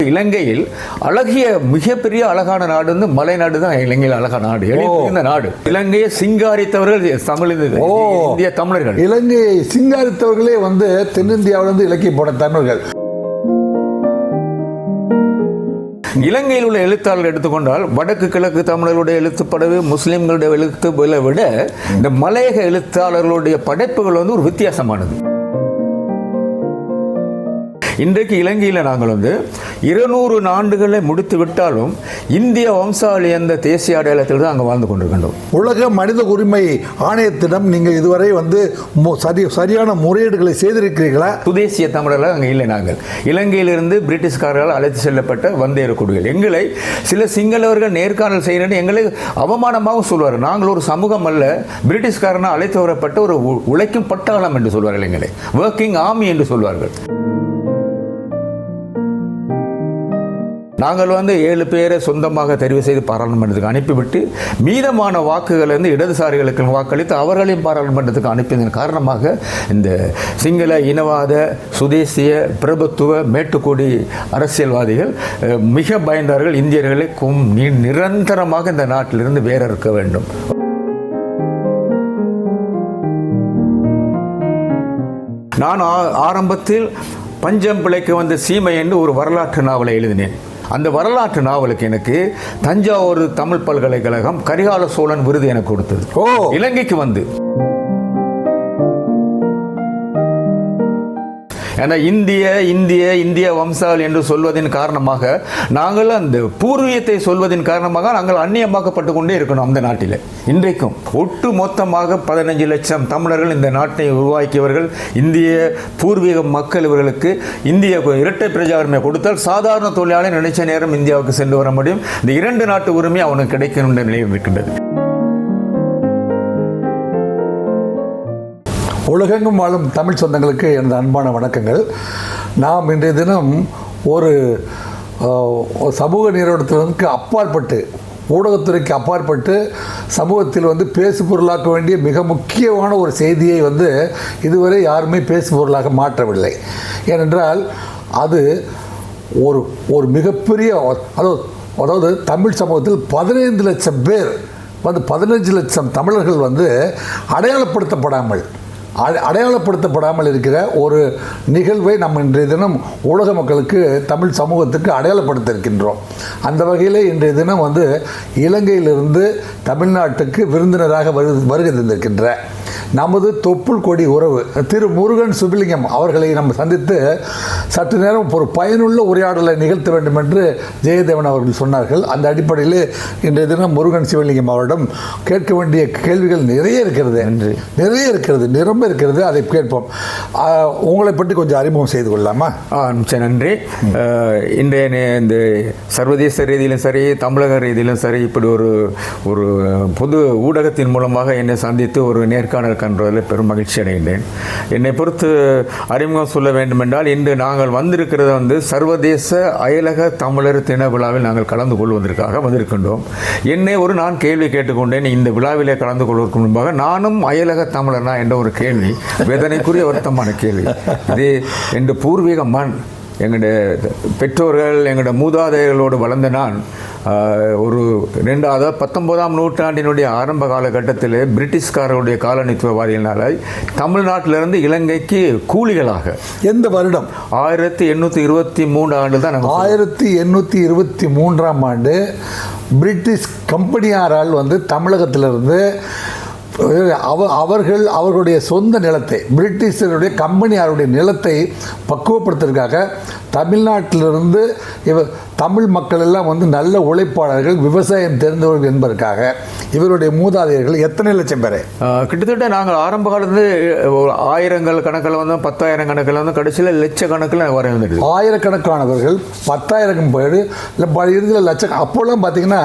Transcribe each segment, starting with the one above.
இலங்கையில் அழகிய மிகப்பெரிய அழகான நாடு வந்து மலைநாடு தான். இலங்கையில் அழகான நாடு, எளிய நாடு. இலங்கையை சிங்காரித்தவர்கள் இந்திய தமிழர்கள். இலங்கையை சிங்காரித்தவர்களே வந்து தென்னிந்தியாவிலிருந்து இலக்கிய போன தமிழர்கள். இலங்கையில் உள்ள எழுத்தாளர்கள் எடுத்துக்கொண்டால் வடக்கு கிழக்கு தமிழர்களுடைய எழுத்துப்படவு, முஸ்லிம்களுடைய எழுத்துப்படவை விட இந்த மலையக எழுத்தாளர்களுடைய படைப்புகள் வந்து ஒரு வித்தியாசமானது. இன்றைக்கு இலங்கையில் நாங்கள் வந்து 200 ஆண்டுகளை முடித்து விட்டாலும் இந்திய வம்சாவளி என்ற தேசிய அடையாளத்தில் தான் அங்கே வாழ்ந்து கொண்டிருக்கின்றோம். உலக மனித உரிமை ஆணையத்திடம் நீங்கள் இதுவரை வந்து சரியான முறையீடுகளை செய்திருக்கிறீர்களா? சுதேசிய தமிழர்கள் அங்கே இல்லை. நாங்கள் இலங்கையிலிருந்து பிரிட்டிஷ்காரர்கள் அழைத்து செல்லப்பட்ட வந்தேற குடிகள். எங்களை சில சிங்களவர்கள் நேர்காணல் செய்யணும், எங்களை அவமானமாக சொல்வார்கள். நாங்கள் ஒரு சமூகம் அல்ல, பிரிட்டிஷ்காரனால் அழைத்து வரப்பட்ட ஒரு உழைக்கும் பட்டாளம் என்று சொல்வார்கள். எங்களை ஒர்க்கிங் ஆர்மி என்று சொல்வார்கள். நாங்கள் வந்து 7 பேரை சொந்தமாக தெரிவு செய்து பாராளுமன்றத்துக்கு அனுப்பிவிட்டு மீதமான வாக்குகளை வந்து இடதுசாரிகளுக்கு வாக்களித்து அவர்களையும் பாராளுமன்றத்துக்கு அனுப்பியதன் காரணமாக இந்த சிங்கள இனவாத சுதேசிய பிரபுத்துவ மேட்டுக்கோடி அரசியல்வாதிகள் மிக பயந்தார்கள். இந்தியர்களை நிரந்தரமாக இந்த நாட்டிலிருந்து வேற இருக்க வேண்டும். நான் ஆரம்பத்தில் பஞ்சம் பிழைக்க வந்த சீமை என்று ஒரு வரலாற்று நாவலை எழுதினேன். அந்த வரலாற்று நாவலுக்கு எனக்கு தஞ்சாவூர் தமிழ் பல்கலைக்கழகம் கரிகால சோழன் விருது எனக்கு கொடுத்தது. இலங்கைக்கு வந்து ஏன்னா இந்திய வம்சாவளி என்று சொல்வதன் காரணமாக நாங்கள் அந்த பூர்வீகத்தை சொல்வதன் காரணமாக நாங்கள் அந்நியமாக்கப்பட்டு கொண்டே இருக்கணும் அந்த நாட்டில். இன்றைக்கும் ஒட்டு மொத்தமாக 15 லட்சம் தமிழர்கள் இந்த நாட்டை உருவாக்கியவர்கள். இந்திய பூர்வீக மக்கள் இவர்களுக்கு இந்திய இரட்டை பிரஜா உரிமை கொடுத்தால் சாதாரண தொழிலாளி நினைச்ச நேரம் இந்தியாவுக்கு சென்று வர முடியும். இந்த 2 நாட்டு உரிமை அவனுக்கு கிடைக்கும் என்ற நிலையில் இருக்கின்றது. உலகெங்கும் வாழும் தமிழ் சொந்தங்களுக்கு எனது அன்பான வணக்கங்கள். நாம் இன்றைய தினம் ஒரு சமூக நீரோட்டத்திற்கு அப்பாற்பட்டு, ஊடகத்துறைக்கு அப்பாற்பட்டு சமூகத்தில் வந்து பேசு பொருளாக்க வேண்டிய மிக முக்கியமான ஒரு செய்தியை வந்து இதுவரை யாருமே பேசு பொருளாக மாற்றவில்லை. ஏனென்றால் அது ஒரு மிகப்பெரிய அதாவது தமிழ் சமூகத்தில் 15 லட்சம் பேர் வந்து 15 லட்சம் தமிழர்கள் வந்து அடையாளப்படுத்தப்படாமல் இருக்கிற ஒரு நிகழ்வை நம்ம இன்றைய தினம் உலக மக்களுக்கு, தமிழ் சமூகத்துக்கு அடையாளப்படுத்த இருக்கின்றோம். அந்த வகையில் இன்றைய தினம் வந்து இலங்கையிலிருந்து தமிழ்நாட்டுக்கு விருந்தினராக வருகை தந்திருக்கின்ற நமது தொப்புள் கொடி உறவு திரு முருகன் சுப்பிலிங்கம் அவர்களை நம்ம சந்தித்து சற்று நேரம் ஒரு பயனுள்ள உரையாடலை நிகழ்த்த வேண்டும் என்று ஜெயதேவன் அவர்கள் சொன்னார்கள். அந்த அடிப்படையில் இன்றைய தினம் முருகன் சிவலிங்கம் அவரிடம் கேட்க வேண்டிய கேள்விகள் நிறைய இருக்கிறது, நிரம்ப இருக்கிறது. அதை கேட்போம். உங்களை பற்றி கொஞ்சம் அறிமுகம் செய்து கொள்ளலாமா? நன்றி. இன்றைய இந்த சர்வதேச ரீதியிலும் சரி, தமிழக ரீதியிலும் சரி, இப்படி ஒரு பொது ஊடகத்தின் மூலமாக என்னை சந்தித்து ஒரு நேர்காணல் கண்டதில் பெரும் மகிழ்ச்சி அடைகின்றேன். என்னை பொறுத்து அறிமுகம் சொல்ல வேண்டும் என்றால், இன்று நாங்கள் வந்திருக்கிறது வந்து சர்வதேச அயலக தமிழர் தின விழாவில் நாங்கள் கலந்து கொள்வதற்காக வந்திருக்கின்றோம். நான் கேள்வி கேட்டுக்கொண்டேன். இந்த விழாவிலே கலந்து கொள்வதற்கு முன்பாக நானும் அயலக தமிழனா என்ற ஒரு கேள்வி, வேதனைக்குரிய வருத்தமான கேள்வி. இது என்ற பூர்வீக மண், எங்களுடைய பெற்றோர்கள், எங்களுடைய மூதாதையர்களோடு வளர்ந்த நான் ஒரு 19ஆம் நூற்றாண்டினுடைய ஆரம்ப காலகட்டத்தில் பிரிட்டிஷ்காரருடைய காலனித்துவவாதிகளால் தமிழ்நாட்டிலிருந்து இலங்கைக்கு கூலிகளாக எந்த வருடம் 1823 ஆண்டு தான் 1823ஆம் ஆண்டு பிரிட்டிஷ் கம்பெனியாரால் வந்து தமிழகத்திலிருந்து அவர்களுடைய சொந்த நிலத்தை, பிரிட்டிஷருடைய கம்பெனியாருடைய நிலத்தை பக்குவப்படுத்துவதற்காக தமிழ்நாட்டிலிருந்து தமிழ் மக்கள் எல்லாம் வந்து நல்ல உழைப்பாளர்கள், விவசாயம் தெரிந்தவர்கள் என்பதற்காக இவருடைய மூதாதையர்கள் எத்தனை லட்சம் பேர், கிட்டத்தட்ட நாங்கள் ஆரம்ப காலத்து ஆயிரங்கள் கணக்கில் வந்து 10,000 கணக்கில் வந்து கடைசியில் லட்சக்கணக்கில் வர வந்துடுது. ஆயிரக்கணக்கானவர்கள், 10,000 பேர், இல்லை இறுதியில் லட்சம். அப்போல்லாம் பார்த்தீங்கன்னா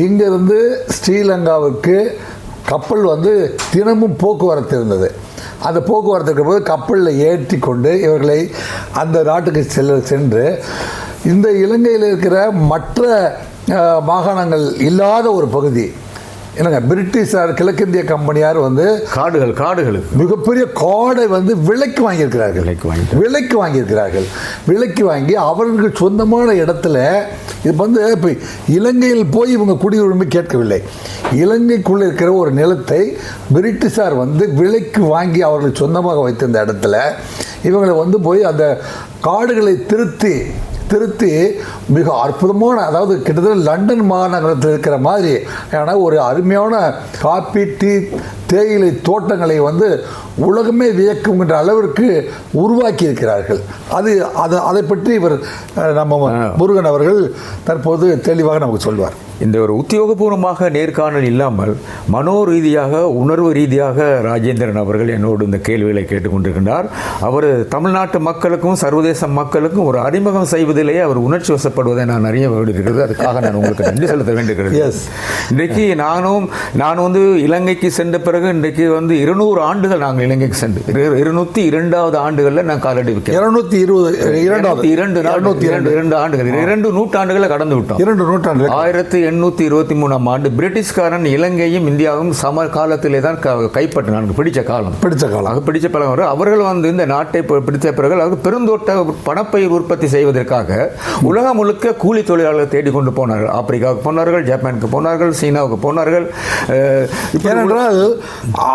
இங்கேருந்து ஸ்ரீலங்காவுக்கு கப்பல் வந்து தினமும் போக்குவரத்து இருந்தது. அந்த போக்குவரத்து இருக்கும்போது கப்பலில் ஏற்றி கொண்டு இவர்களை அந்த நாட்டுக்கு சென்று இந்த இலங்கையில் இருக்கிற மற்ற மாகாணங்கள் இல்லாத ஒரு பகுதி, என்னங்க பிரிட்டிஷார் கிழக்கிந்திய கம்பெனியார் வந்து காடுகளுக்கு மிகப்பெரிய காடை வந்து விலைக்கு வாங்கியிருக்கிறார்கள். விலைக்கு வாங்கி அவர்களுக்கு சொந்தமான இடத்துல இது வந்து இப்போ இலங்கையில் போய் இவங்க குடியுரிமை கேட்கவில்லை. இலங்கைக்குள்ளே இருக்கிற ஒரு நிலத்தை பிரிட்டிஷார் வந்து விலைக்கு வாங்கி அவர்கள் சொந்தமாக வைத்திருந்த இடத்துல இவங்களை வந்து போய் அந்த காடுகளை திருத்தி மிக அற்புதமான, அதாவது கிட்டத்தட்ட லண்டன் மாநகரத்தில் இருக்கிற மாதிரி ஒரு அருமையான காப்பி, டீ, தேயிலை தோட்டங்களை வந்து உலகமே வியக்குங்கிற அளவிற்கு உருவாக்கி இருக்கிறார்கள். அதை பற்றி இவர் நம்ம முருகன் அவர்கள் தற்போது தெளிவாக நமக்கு சொல்வார். இந்த ஒரு உத்தியோகபூர்வமாக நேர்காணல் இல்லாமல் மனோ ரீதியாக, உணர்வு ரீதியாக ராஜேந்திரன் அவர்கள் என்னோடு இந்த கேள்விகளை கேட்டுக்கொண்டிருக்கின்றார். அவர் தமிழ்நாட்டு மக்களுக்கும் சர்வதேச மக்களுக்கும் ஒரு அறிமுகம் செய்வதிலேயே அவர் உணர்ச்சி வசப்படுவதை நான் அறிய வேண்டியிருக்கிறது. அதுக்காக நான் உங்களுக்கு நன்றி செலுத்த வேண்டியிருக்கிறது. இன்றைக்கு நான் வந்து இலங்கைக்கு சென்ற பிறகு இன்றைக்கு வந்து 200 ஆண்டுகள் நாங்கள் இலங்கைக்கு சென்று 202வது ஆண்டுகளில் நான் காலடி வைக்கிறேன். 202 ஆண்டுகள், 2 நூற்றாண்டுகளை கடந்து விட்டோம். 2 நூற்றாண்டு 1823ஆம் ஆண்டு பிரிட்டிஷ்காரன் இலங்கையும் இந்தியாவும் சம காலத்திலே தான் கைப்பற்றினாங்க. பிடிச்ச காலம் அவர்கள் வந்து இந்த நாட்டை பிடித்த பிறகு அவர்கள் பெருந்தோட்ட பணப்பயிர் உற்பத்தி செய்வதற்காக உலகம் முழுக்க கூலி தொழிலாளர்கள் தேடிக்கொண்டு போனார்கள். ஆப்பிரிக்காவுக்கு போனார்கள், ஜப்பானுக்கு போனார்கள், சீனாவுக்கு போனார்கள். ஏனென்றால்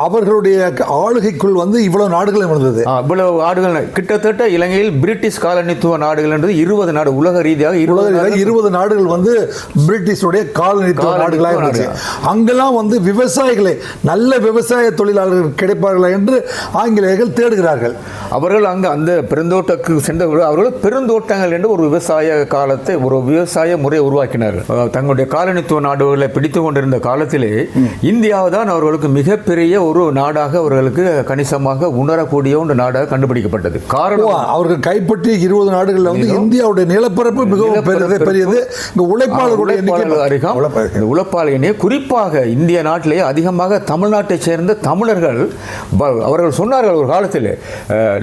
அவர்களுடைய ஆளுகைக்குள் வந்து இவ்வளவு நாடுகள் இருந்தது. இவ்வளவு நாடுகள் கிட்டத்தட்ட இலங்கையில் பிரிட்டிஷ் காலனித்துவ நாடுகள் என்றது 20 நாடு, உலக ரீதியாக 20 நாடுகள் வந்து பிரிட்டிஷுடைய காலனித்துவ நாடுகளாக இருந்துச்சு. அங்கெல்லாம் வந்து விவசாயிகளை, நல்ல விவசாய தொழிலாளர்கள் கிடைப்பார்களா என்று ஆங்கிலேயர்கள் தேடுகிறார்கள். அவர்கள் அங்கு அந்த பெருந்தோட்டத்துக்கு சென்றவர்கள் அவர்கள் பெருந்தோட்டங்கள் என்று ஒரு விவசாய காலத்தை, ஒரு விவசாய முறையை உருவாக்கினார்கள். தங்களுடைய காலனித்துவ நாடுகளை பிடித்துக் கொண்டிருந்த காலத்திலே இந்தியாவை தான் அவர்களுக்கு மிகப்பெரிய ஒரு நாடாக, அவர்களுக்கு கணிசமாக உணரக்கூடிய ஒரு நாடாக கண்டுபிடிக்கப்பட்டது. காரணம் அவர்கள் கைப்பற்றிய 20 நாடுகளில் வந்து இந்தியாவுடைய நிலப்பரப்பு மிகவும் பெரியது. இந்த உழைப்பாளர்களுடைய உழைப்பாளர்களே குறிப்பாக இந்திய நாட்டிலே அதிகமாக தமிழ்நாட்டை சேர்ந்த தமிழர்கள் அவர்கள் சொன்னார்கள் ஒரு காலத்தில்,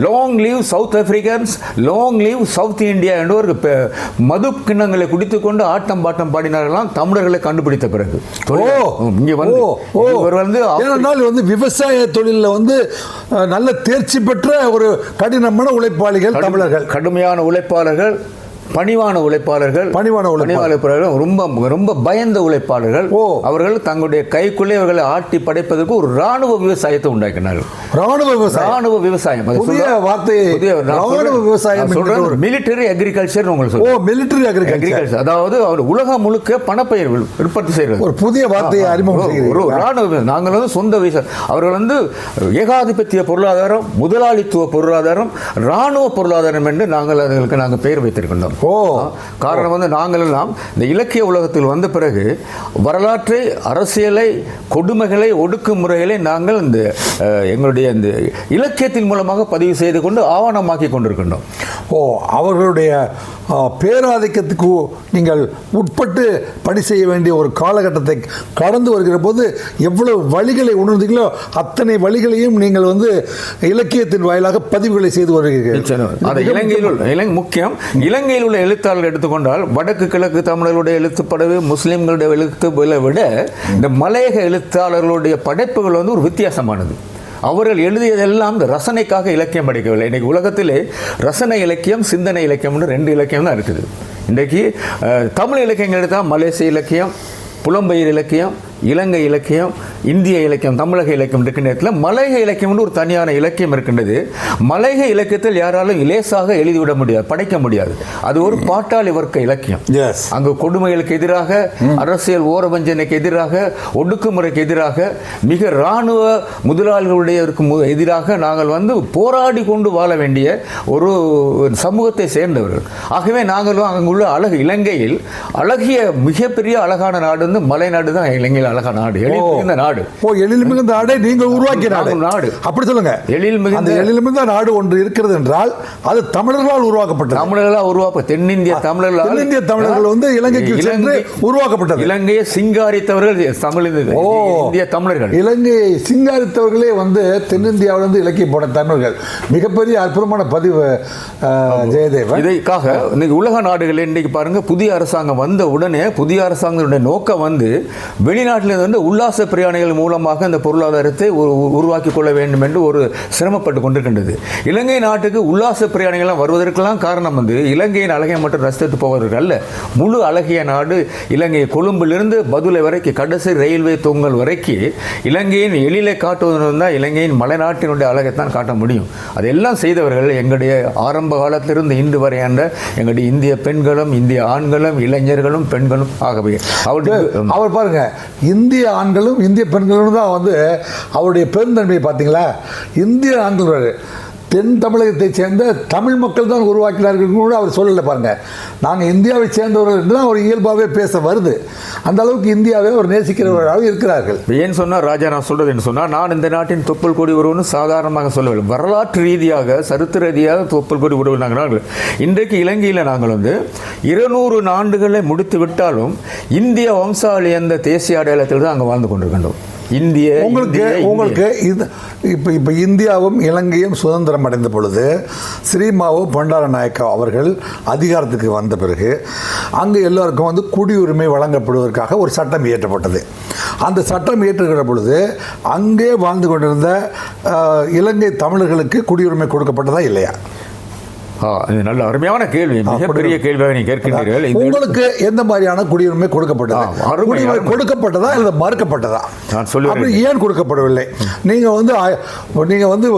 long leave south Africans, long leave south India என்று ஒரு மது கிண்ணங்களை குடித்துக் கொண்டு ஆட்டம் பாட்டம் பாடினார்களாம் தமிழர்களை கண்டுபிடித்த பிறகு. வந்து விவசாய தொழிலில் வந்து நல்ல தேர்ச்சி பெற்ற ஒரு கடினமான உழைப்பாளிகள் தமிழர்கள், கடுமையான உழைப்பாளர்கள், பணிவான உழைப்பாளர்கள், ரொம்ப பயந்த உழைப்பாளர்கள். அவர்கள் தங்களுடைய கைக்குள்ளே அவர்களை ஆட்டி படைப்பதற்கு ஒரு ராணுவ விவசாயத்தை உண்டாக்கினார்கள். ராணுவ விவசாயம் மிலிட்டரி அக்ரிகல்ச்சர் மிலிட்டரி அக்ரிகல்ச்சர், அதாவது அவர் உலகம் முழுக்க பணப்பயிர் உற்பத்தி செய்கிறது. ஒரு புதிய வார்த்தையை அறிமுகம். ஒரு ராணுவ, நாங்கள் வந்து சொந்த விவசாயம், அவர்கள் வந்து ஏகாதிபத்திய பொருளாதாரம், முதலாளித்துவ பொருளாதாரம், ராணுவ பொருளாதாரம் என்று நாங்கள் பெயர் வைத்திருக்கின்றோம். காரணம் வந்து நாங்கள் எல்லாம் இந்த இலக்கிய உலகத்தில் வந்த பிறகு வரலாற்றை, அரசியலை, கொடுமைகளை, ஒடுக்குமுறைகளை நாங்கள் இந்த எங்களுடைய இந்த இலக்கியத்தின் மூலமாக பதிவு செய்து கொண்டு ஆவணமாக்கி கொண்டிருக்கின்றோம். அவர்களுடைய பேராதிக்கத்துக்கு நீங்கள் உட்பட்டு பணி செய்ய வேண்டிய ஒரு காலகட்டத்தை கடந்து வருகிற போது எவ்வளவு வழிகளை உணர்ந்தீங்களோ அத்தனை வழிகளையும் நீங்கள் வந்து இலக்கியத்தின் வாயிலாக பதிவுகளை செய்து வருகிறீர்கள். முக்கியம் இலங்கையில் உள்ள எழுத்தாளர்கள் எடுத்துக்கொண்டால் வடக்கு கிழக்கு தமிழர்களுடைய எழுத்துப்படவு, முஸ்லிம்களுடைய எழுத்துப்படவை விட இந்த மலையக எழுத்தாளர்களுடைய படைப்புகள் வந்து ஒரு வித்தியாசமானது. அவர்கள் எழுதியதெல்லாம் இந்த ரசனைக்காக இலக்கியம் படிக்கவில்லை. இன்றைக்கு உலகத்திலே ரசனை இலக்கியம், சிந்தனை இலக்கியம்னு 2 இலக்கியம் தான் இருக்குது. இன்றைக்கு தமிழ் இலக்கியங்கள் எடுத்தால் மலேசிய இலக்கியம், புலம்பெயர் இலக்கியம், இலங்கை இலக்கியம், இந்திய இலக்கியம், தமிழக இலக்கியம் இருக்கின்ற நேரத்தில் மலையக இலக்கியம்னு ஒரு தனியான இலக்கியம் இருக்கின்றது. மலையக இலக்கியத்தில் யாராலும் இலேசாக எழுதிவிட முடியாது, படைக்க முடியாது. அது ஒரு பாட்டாளி வர்க்க இலக்கியம். அங்கு கொடுமைகளுக்கு எதிராக, அரசியல் ஓரவஞ்சனைக்கு எதிராக, ஒடுக்குமுறைக்கு எதிராக, மிக இராணுவ முதலாளிகளுடைய எதிராக நாங்கள் வந்து போராடி கொண்டு வாழ வேண்டிய ஒரு சமூகத்தை சேர்ந்தவர்கள். ஆகவே நாங்களும் அங்குள்ள இலங்கையில் அழகிய மிகப்பெரிய அழகான நாடு வந்து மலைநாடு தான். இலங்கையில் அழகான நாடு, எழில் மிகுந்த நாடு. எழில் மிகுந்த நாடை நீங்கள் உருவாக்கிய நாடு. அப்படி சொல்லுங்க. எழில் மிகுந்த நாடு ஒன்று இருக்கிறது என்றால் அது தமிழர்களால் உருவாக்கப்பட்டது. தென்னிந்திய தமிழர்கள் வந்து இலங்கைக்கு சென்று உருவாக்கப்பட்டது. இலங்கையை சிங்காரித்தவர்கள் இந்திய தமிழர்கள். இலங்கையை சிங்காரித்தவர்களே வந்து தென்னிந்தியாவில் வந்து இலக்கிய போன தமிழர்கள். மிகப்பெரிய அற்புதமான பதிவு ஜெயதேவன். இதற்காக இன்னைக்கு உலக நாடுகள் இன்றைக்கு பாருங்க, புதிய அரசாங்கம் வந்த உடனே புதிய அரசாங்கத்துடைய நோக்கம் வந்து வெளிநாட்டு நாட்டிலிருந்து வந்து உல்லாச பிரயாணிகள் மூலமாக அந்த பொருளாதாரத்தை உருவாக்கி கொள்ள வேண்டும் என்று ஒரு சிரமப்பட்டு கொண்டிருக்கின்றது. இலங்கை நாட்டுக்கு உல்லாச பிரயாணிகள்லாம் வருவதற்கெல்லாம் காரணம் வந்து இலங்கையின் அழகை மட்டும் ரசித்து போவதற்கு அல்ல. முழு அழகிய நாடு இலங்கை. கொழும்பிலிருந்து பதுளை வரைக்கும் கடைசி ரயில்வே தொங்கல் வரைக்கும் இலங்கையின் எழிலை காட்டுவதற்கு தான் இலங்கையின் மலைநாட்டினுடைய அழகைத்தான் காட்ட முடியும். அதெல்லாம் செய்தவர்கள் எங்களுடைய ஆரம்ப காலத்திலிருந்து இன்று வரையான எங்களுடைய இந்திய பெண்களும் இந்திய ஆண்களும் இளைஞர்களும் பெண்களும் ஆகவே அவர் பாருங்க, இந்திய ஆண்களும் இந்திய பெண்களும் தான் வந்து அவருடைய பெருந்தன்மையை பார்த்தீங்களா. இந்திய ஆண்கள் தென் தமிழகத்தை சேர்ந்த தமிழ் மக்கள் தான் உருவாக்கினார்கள் கூட அவர் சொல்லலை. பாருங்க, நாங்கள் இந்தியாவை சேர்ந்தவர்கள் என்று தான் அவர் இயல்பாகவே பேச வருது. அந்த அளவுக்கு இந்தியாவை அவர் நேசிக்கிறவர்களாக இருக்கிறார்கள். ஏன் சொன்னால் ராஜா, நான் சொல்றது என்ன சொன்னால், நான் இந்த நாட்டின் தொப்புள் கொடி உறவுன்னு சாதாரணமாக சொல்லவில்லை. வரலாற்று ரீதியாக சரித்திர ரீதியாக தொப்புள் கொடி உறவு நாங்கள் இன்றைக்கு இலங்கையில் நாங்கள் வந்து 200 ஆண்டுகளை முடித்து விட்டாலும் இந்திய வம்சாவளி என்ற தேசிய அடையாளத்தில் தான் அங்கே வாழ்ந்து கொண்டிருக்கின்றோம். உங்களுக்கு இது இப்போ இந்தியாவும் இலங்கையும் சுதந்திரம் அடைந்த பொழுது ஸ்ரீமாவோ பண்டாரநாயக்கா அவர்கள் அதிகாரத்துக்கு வந்த பிறகு அங்கே எல்லோருக்கும் வந்து குடியுரிமை வழங்கப்படுவதற்காக ஒரு சட்டம் இயற்றப்பட்டது. அந்த சட்டம் இயற்றுகிற பொழுது அங்கே வாழ்ந்து கொண்டிருந்த இலங்கை தமிழர்களுக்கு குடியுரிமை கொடுக்கப்பட்டதா இல்லையா? நல்ல அருமையான கேள்வி, மிகப்பெரிய கேள்வியாக நீங்க கேட்கிறீர்கள். உங்களுக்கு எந்த மாதிரியான குடியுரிமை கொடுக்கப்பட்டதா? குடியுரிமை கொடுக்கப்பட்டதா அல்லது மறுக்கப்பட்டதா? நான் சொல்லுவேன், ஏன் கொடுக்கப்படவில்லை? நீங்க வந்து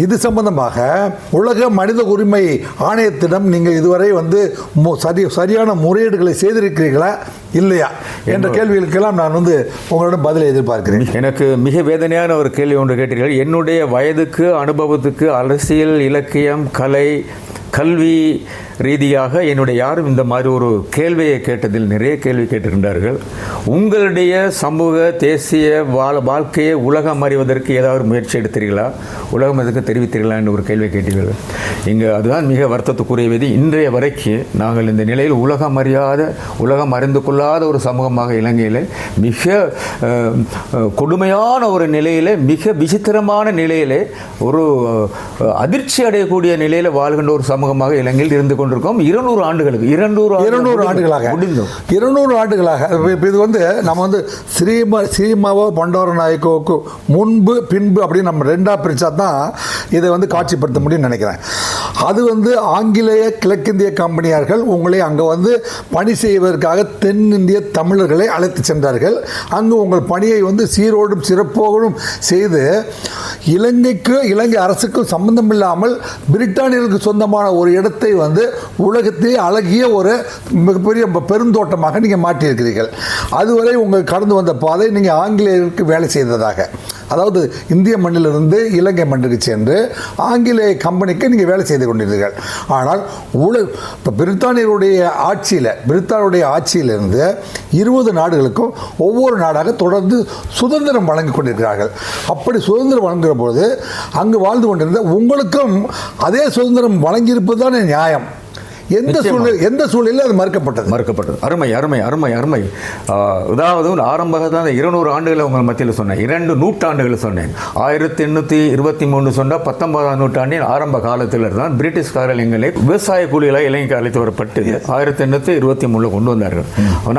இது சம்பந்தமாக உலக மனித உரிமை ஆணையத்திடம் நீங்க இதுவரை வந்து சரியான முறையீடுகளை செய்திருக்கிறீர்களா இல்லையா என்ற கேள்விகளுக்கெல்லாம் நான் வந்து உங்களிடம் பதிலை எதிர்பார்க்கிறேன். எனக்கு மிக வேதனையான ஒரு கேள்வி ஒன்று கேட்டீர்கள். என்னுடைய வயதுக்கு அனுபவத்துக்கு அரசியல், இலக்கியம், கலை, கல்வி ரீதியாக என்னுடைய யாரும் இந்த மாதிரி ஒரு கேள்வியை கேட்டதில் நிறைய கேள்வி கேட்டிருக்கின்றார்கள். உங்களுடைய சமூக தேசிய வாழ்க்கையை உலகம் அறிவதற்கு ஏதாவது முயற்சி எடுத்தீர்களா, உலகம் எதுக்கு தெரிவித்தீர்களா என்று ஒரு கேள்வி கேட்டீர்கள். இங்கே அதுதான் மிக வருத்தத்துக்குரியது. இன்றைய வரைக்கும் நாங்கள் இந்த நிலையில் உலகம் அறியாத, உலகம் அறிந்து கொள்ளாத ஒரு சமூகமாக இலங்கையில் மிக கொடுமையான ஒரு நிலையில், மிக விசித்திரமான நிலையில், ஒரு அதிர்ச்சி அடையக்கூடிய நிலையில் வாழ்கின்ற ஒரு சமூகமாக இலங்கையில் இருந்து கொண்டிருக்கோம். 200 ஆண்டுகளுக்கு 200 ஆண்டுகளாக முடிந்தோம். 200 ஆண்டுகளாக இது வந்து நம்ம வந்து ஸ்ரீமாவோ பண்டாரநாயக்கோவுக்கு முன்பு பின்பு அப்படின்னு நம்ம ரெண்டா பிரிச்சா தான் இதை வந்து காட்சிப்படுத்த முடியும்னு நினைக்கிறேன். அது வந்து ஆங்கிலேய கிழக்கிந்திய கம்பெனியார்கள் உங்களை அங்கே வந்து பணி செய்வதற்காக தென்னிந்திய தமிழர்களை அழைத்து சென்றார்கள். அங்கு உங்கள் பணியை வந்து சீரோடும் சிறப்போடும் செய்து இலங்கை அரசுக்கும் சம்பந்தம் இல்லாமல் பிரிட்டானியர்களுக்கு சொந்தமான ஒரு இடத்தை வந்து உலகத்திலே அழகிய ஒரு மிகப்பெரிய பெருந்தோட்டமாக நீங்கள் மாற்றியிருக்கிறீர்கள். அதுவரை உங்கள் கடந்து வந்த பாதை நீங்கள் ஆங்கிலேயருக்கு வேலை செய்ததாக, அதாவது இந்திய மண்ணிலிருந்து இலங்கை மண்ணுக்கு சென்று ஆங்கிலேய கம்பெனிக்கு நீங்கள் வேலை செய்து கொண்டிருந்தீர்கள். ஆனால் இப்போ பிரித்தானியருடைய ஆட்சியிலிருந்து 20 நாடுகளுக்கும் ஒவ்வொரு நாடாக தொடர்ந்து சுதந்திரம் வழங்கி கொண்டிருக்கிறார்கள். அப்படி சுதந்திரம் வழங்குகிற போது அங்கு வாழ்ந்து கொண்டிருந்த உங்களுக்கும் அதே சுதந்திரம் வழங்கியிருப்பது தானே நியாயம். எந்த சூழ்நிலையில் அது மறுக்கப்பட்டது. அருமை அருமை அருமை அருமை. அதாவது ஆரம்பத்தில் 200 ஆண்டுகளை உங்கள் மத்தியில் சொன்னேன், 2 நூற்றாண்டுகளை சொன்னேன். 1823 சொன்னால் 19ஆம் நூற்றாண்டின் ஆரம்ப காலத்தில் தான் பிரிட்டிஷ்காரர்கள் எங்களை விவசாய கூலிகளாக இலங்கைக்கு அழைத்து வரப்பட்டு 1823 கொண்டு வந்தார்கள்.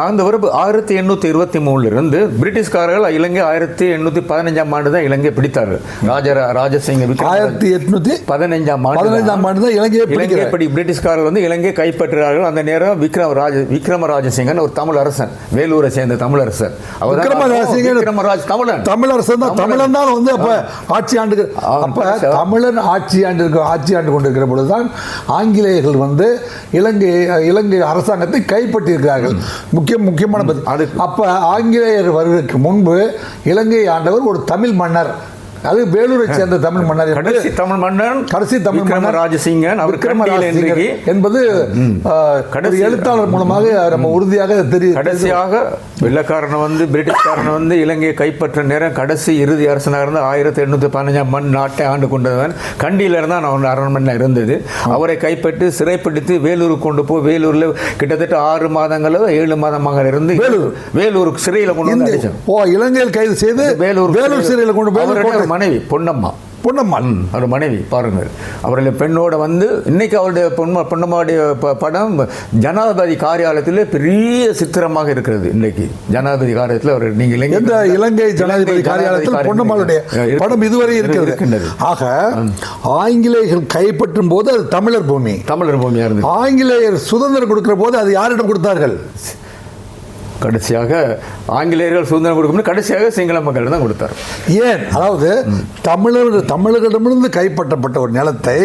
அந்த வரப்பு 1823 பிரிட்டிஷ்காரர்கள் இலங்கை 1815ஆம் ஆண்டு தான் இலங்கை பிடித்தார்கள். ராஜசிங்க 1815ஆம் ஆண்டு தான் இலங்கை பிரிட்டிஷ்காரர்கள் வந்து இலங்கை கைப்பற்றுகிறார்கள். அந்த நேரம் விக்ரமராஜசிங்கன் ஒரு தமிழ் அரசன், வேலூரை சேர்ந்த தமிழ் அரசன். தமிழன் தான் வந்து தமிழன் ஆட்சி ஆண்டு கொண்டிருக்கிற பொழுதுதான் ஆங்கிலேயர்கள் வந்து இலங்கை அரசாங்கத்தை கைப்பற்றியிருக்கிறார்கள். முக்கியமான அப்ப ஆங்கிலேயர் வருவதற்கு முன்பு இலங்கை ஆண்டவர் ஒரு தமிழ் மன்னர், அது வேலூரை சேர்ந்த தமிழ் மன்னர், கடைசி தமிழ் மன்னர் ராஜசிங்கன். அவர் என்பது எழுத்தாளர் மூலமாக நம்ம உறுதியாக தெரியும். கடைசியாக வெள்ளக்காரனை வந்து பிரிட்டிஷ்காரனை வந்து இலங்கையை கைப்பற்ற நேரம் கடைசி இறுதி அரசனாக இருந்து 1815ஆம் ஆண்டு நாட்டை ஆண்டு கொண்டவன் கண்டியில் இருந்தால் அவன் அரண்மனையில் இருந்தது. அவரை கைப்பற்றி சிறைப்பிடித்து வேலூருக்கு கொண்டு போய் வேலூரில் கிட்டத்தட்ட 6 மாதங்களோ 7 மாதமாக இருந்து வேலூர் சிறையில் கொண்டு வந்து இலங்கையில் கைது செய்து வேலூர் சிறையில் கொண்டு போய் மனைவி பொன்னம்மா பொன்னம்மாள் அவர் மனைவி பாருங்கள். அவருடைய பெண்ணோட வந்து இன்னைக்கு அவருடைய பொன்னம்மாவுடைய படம் ஜனாதிபதி காரியாலயத்தில் பெரிய சித்திரமாக இருக்கிறது. இன்னைக்கு ஜனாதிபதி காரியத்தில் அவர் நீங்கள் இலங்கை ஜனாதிபதி காரியாலயத்தில் பொன்னம்மாளுடைய படம் இதுவரை இருக்கிறது. ஆக ஆங்கிலேயர்கள் கைப்பற்றும் போது அது தமிழர் பூமியா இருந்தது. ஆங்கிலேயர் சுதந்திரம் கொடுக்கிற போது அது யாரிடம் கொடுத்தார்கள்? கடைசியாக ஆங்கிலேயர்கள் சுதந்திரம் கொடுக்கும் கடைசியாக சிங்கள மக்கள் தான் கொடுத்தார். ஏன்? அதாவது தமிழர்களிடமிருந்து கைப்பற்றப்பட்ட ஒரு நிலத்தை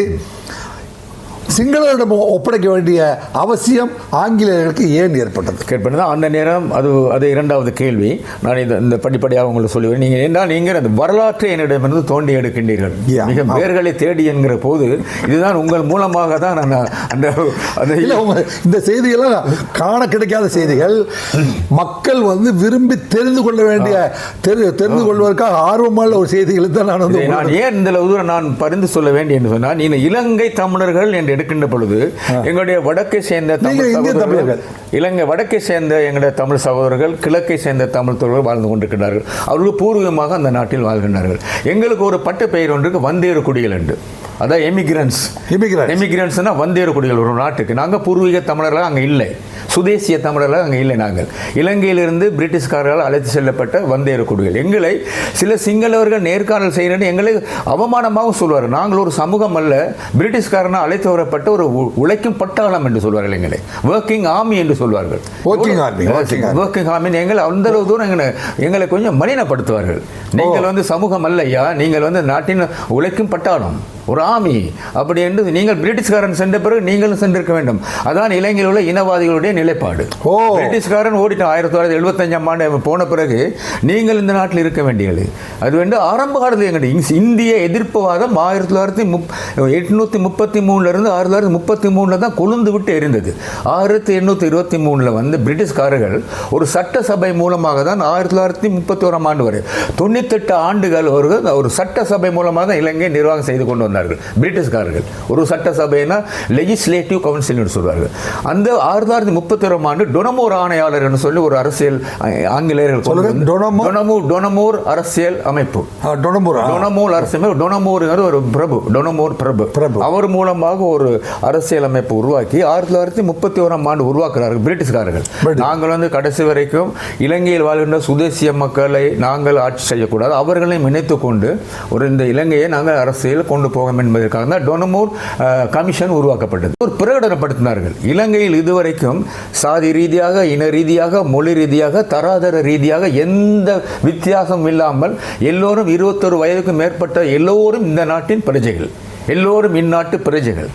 சிங்களரிடம் ஒப்படைக்க வேண்டிய அவசியம் ஆங்கிலேயர்களுக்கு ஏன் ஏற்பட்டது? அந்த நேரம் அது இரண்டாவது கேள்வி. நான் இந்த படிப்படியாக உங்களுக்கு சொல்லுவேன். நீங்கள் அந்த வரலாற்றை என்னிடமிருந்து தோண்டி எடுக்கின்றீர்கள், மிக வேர்களை தேடி என்கிற போது இதுதான் உங்கள் மூலமாக தான் நான் இந்த செய்திகள்லாம் காண கிடைக்காத செய்திகள், மக்கள் வந்து விரும்பி தெரிந்து கொள்ள வேண்டிய தெரிந்து கொள்வதற்காக ஆர்வமான ஒரு செய்திகளை தான் நான் ஏன் இந்த நான் பரிந்து சொல்ல வேண்டிய என்று சொன்னால், நீங்கள் இலங்கை தமிழர்கள் என்று எடுக்கின்ற பொழுது எங்களுடைய வடக்கை சேர்ந்த தமிழர்கள், இலங்கை வடக்கை சேர்ந்த எங்களுடைய தமிழ் சகோதரர்கள், கிழக்கை சேர்ந்த தமிழ் தொழில்கள் வாழ்ந்து கொண்டிருக்கிறார்கள். அவர்கள் பூர்வீகமாக அந்த நாட்டில் வாழ்கின்றார்கள். எங்களுக்கு ஒரு பட்ட பெயர் ஒன்றுக்கு வந்தேறு குடிகள் என்று, அதான் எமிகிரன்ஸ்னா வந்தேறு குடிகள். ஒரு நாட்டுக்கு நாங்கள் பூர்வீக தமிழர்கள் அங்கே இல்லை, சுதேசிய தமிழர்கள் அங்கே இல்லை. நாங்கள் இலங்கையிலிருந்து பிரிட்டிஷ்காரர்கள் அழைத்து செல்லப்பட்ட வந்தேறு குடிகள். எங்களை சில சிங்களவர்கள் நேர்காணல் செய்யணும்னு எங்களை அவமானமாக சொல்வார். நாங்கள் ஒரு சமூகம் அல்ல, பிரிட்டிஷ்காரனை அழைத்து வரப்பட்ட ஒரு உழைக்கும் பட்டாளம் என்று சொல்வார்கள். எங்களை ஒர்க்கிங் ஆர்மி என்று சொல்வார்கள். ஒர்க்கிங் ஆர்மி எங்களை அந்த அளவு தூரம் எங்களை கொஞ்சம் மலினப்படுத்துவார்கள். நீங்கள் வந்து சமூகம் அல்லையா, நீங்கள் வந்து நாட்டின் உழைக்கும் பட்டாளம், ஒரு ஆமி அப்படி என்று நீங்கள் பிரிட்டிஷ்காரன் சென்ற பிறகு நீங்களும் சென்றிருக்க வேண்டும். அதான் இலங்கையில் உள்ள இனவாதிகளுடைய நிலைப்பாடு. பிரிட்டிஷ்காரன் ஓடிட்டான் 1975ஆம் ஆண்டு போன பிறகு நீங்கள் இந்த நாட்டில் இருக்க வேண்டியது. அது வந்து ஆரம்ப காலத்தில் எங்களுடைய இந்திய எதிர்ப்புவாதம் 1833 1933 தான் கொழுந்து விட்டு எரிந்தது. 1823 வந்து பிரிட்டிஷ்காரர்கள் ஒரு சட்டசபை மூலமாக தான் 1931ஆம் ஆண்டு வரை 98 ஆண்டுகள் ஒரு சட்டசபை மூலமாக தான் இலங்கை நிர்வாகம் செய்து கொண்டு வந்தார்கள். பிரிட்டிஷ்காரர்கள் ஒரு சட்டசபைனா லெஜிஸ்லேட்டிவ் கவுன்சில் என்று சொல்வார்கள். அந்த 1931ஆம் ஆண்டு டொனமோர் ஆணையாளர் என்று சொல்லி ஒரு அரசியல் ஆங்கிலேயர்கள் டொனமோர் அரசியல் அமைப்பு, டொனமோர் அரசியல், டொனமோர் பிரபு அவர் மூலமாக ஒரு அரசியல் அமைப்பு உருவாக்கி 1931ஆம் ஆண்டு உருவாக்குறார்கள் பிரிட்டிஷ்காரர்கள். நாங்கள் வந்து கடைசி வரைக்கும் இலங்கையில் வாழ்கின்ற சுதேசிய மக்களை நாங்கள் ஆட்சி செய்யக்கூடாது, அவர்களையும் இணைத்துக் கொண்டு ஒரு இந்த இலங்கையை நாங்கள் அரசியல் கொண்டு போகும் என்பதற்காக தான் டொனமோர் கமிஷன் உருவாக்கப்பட்டது. ஒரு பிரகடனப்படுத்தினார்கள், இலங்கையில் இதுவரைக்கும் சாதி ரீதியாக, இன ரீதியாக, மொழி ரீதியாக, தராதர ரீதியாக எந்த வித்தியாசம் இல்லாமல் எல்லோரும் 21 வயதுக்கு மேற்பட்ட எல்லோரும் இந்த நாட்டின் பிரஜைகள், எல்லோரும் இந்நாட்டு பிரஜைகள்.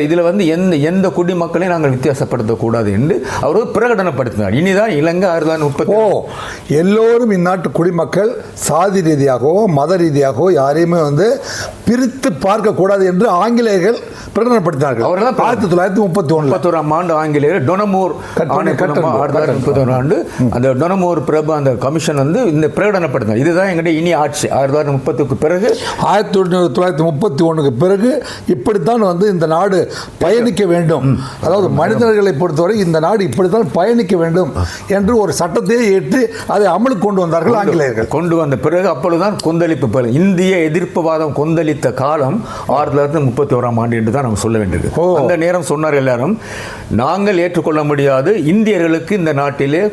இதில் வந்து எந்த குடிமக்களையும் நாங்கள் வித்தியாசப்படுத்தக்கூடாது என்று அவர் பிரகடனப்படுத்தினார். இனிதான் இலங்கை 1930 எல்லோரும் இந்நாட்டு குடிமக்கள், சாதி ரீதியாகவோ மத ரீதியாகவோ யாரையுமே வந்து பிரித்து பார்க்கக்கூடாது என்று ஆங்கிலேயர்கள் பிரகடனப்படுத்தினார்கள். அவர்கள் 1931ஆம் ஆண்டு ஆங்கிலேயர் டொனமோர் 1931 ஆண்டு அந்த டொனமோர் பிரபு அந்த கமிஷன் வந்து இந்த பிரகடனப்படுத்தினார். இதுதான் எங்களுடைய இனி ஆட்சி 1930க்கு பிறகு 1931க்கு பிறகு இப்படித்தான் வந்து இந்த நாடு பயணிக்க வேண்டும், அதாவது மனிதர்களை பொறுத்தவரை இந்த நாடு இப்படித்தான் பயணிக்க வேண்டும் என்று ஒரு சட்டத்தையே ஏற்று அதை அமலுக்கு கொண்டு வந்தார்கள் ஆங்கிலேயர்கள். கொண்டு வந்த பிறகு அப்பொழுதுதான் கொந்தளிப்பு, இந்திய எதிர்ப்புவாதம் கொந்தளித்த காலம் 1931ஆம் ஆண்டு என்று தான் நம்ம சொல்ல வேண்டியது. அந்த நேரம் சொன்னார் எல்லாரும், நாங்கள் ஏற்றுக்கொள்ள முடியாது இந்தியர்களுக்கு இந்த நாட்டிலே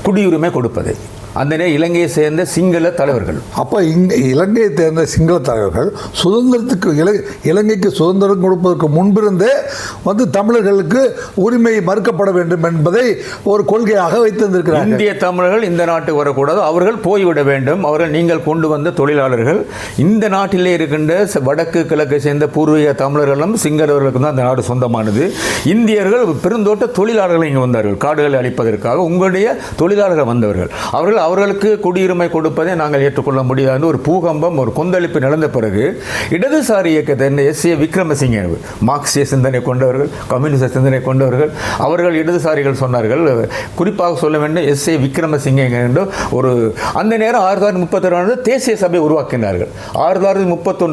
குடியுரிமை கொடுப்பது. அந்த இலங்கையை சேர்ந்த சிங்கள தலைவர்கள், அப்போ இலங்கையை சேர்ந்த சிங்கள தலைவர்கள் சுதந்திரத்துக்கு இலங்கைக்கு சுதந்திரம் கொடுப்பதற்கு முன்பிருந்தே வந்து தமிழர்களுக்கு உரிமை மறுக்கப்பட வேண்டும் என்பதை ஒரு கொள்கையாக வைத்திருந்திருக்கிறார். இந்திய தமிழர்கள் இந்த நாட்டுக்கு வரக்கூடாது, அவர்கள் போய்விட வேண்டும், அவர்கள் நீங்கள் கொண்டு வந்த தொழிலாளர்கள். இந்த நாட்டிலே இருக்கின்ற வடக்கு கிழக்கை சேர்ந்த பூர்வீக தமிழர்களும் சிங்களவர்களுக்கும் தான் அந்த நாடு சொந்தமானது. இந்தியர்கள் பெருந்தோட்ட தொழிலாளர்கள் இங்கே வந்தார்கள், காடுகளை அழிப்பதற்காக உங்களுடைய தொழிலாளர்கள் வந்தவர்கள். அவர்களுக்கு குடியுரிமை கொடுப்பதை நாங்கள் ஏற்றுக்கொள்ள முடியாது. ஒரு பூகம்பம், ஒரு கொந்தளிப்பு நடந்த பிறகு இடதுசாரி இயக்கத்தை எஸ்.ஏ. விக்ரமசிங்கே, மார்க்சிய சிந்தனை கொண்டவர்கள், கம்யூனிஸ்ட் சிந்தனை கொண்டவர்கள், அவர்கள் இடதுசாரிகள் சொன்னார்கள். குறிப்பாக சொல்ல வேண்டும் எஸ்.ஏ. விக்ரமசிங்கே என்ற ஒரு அந்த நேரம் 1932 தேசிய சபை உருவாக்கினார்கள். 1923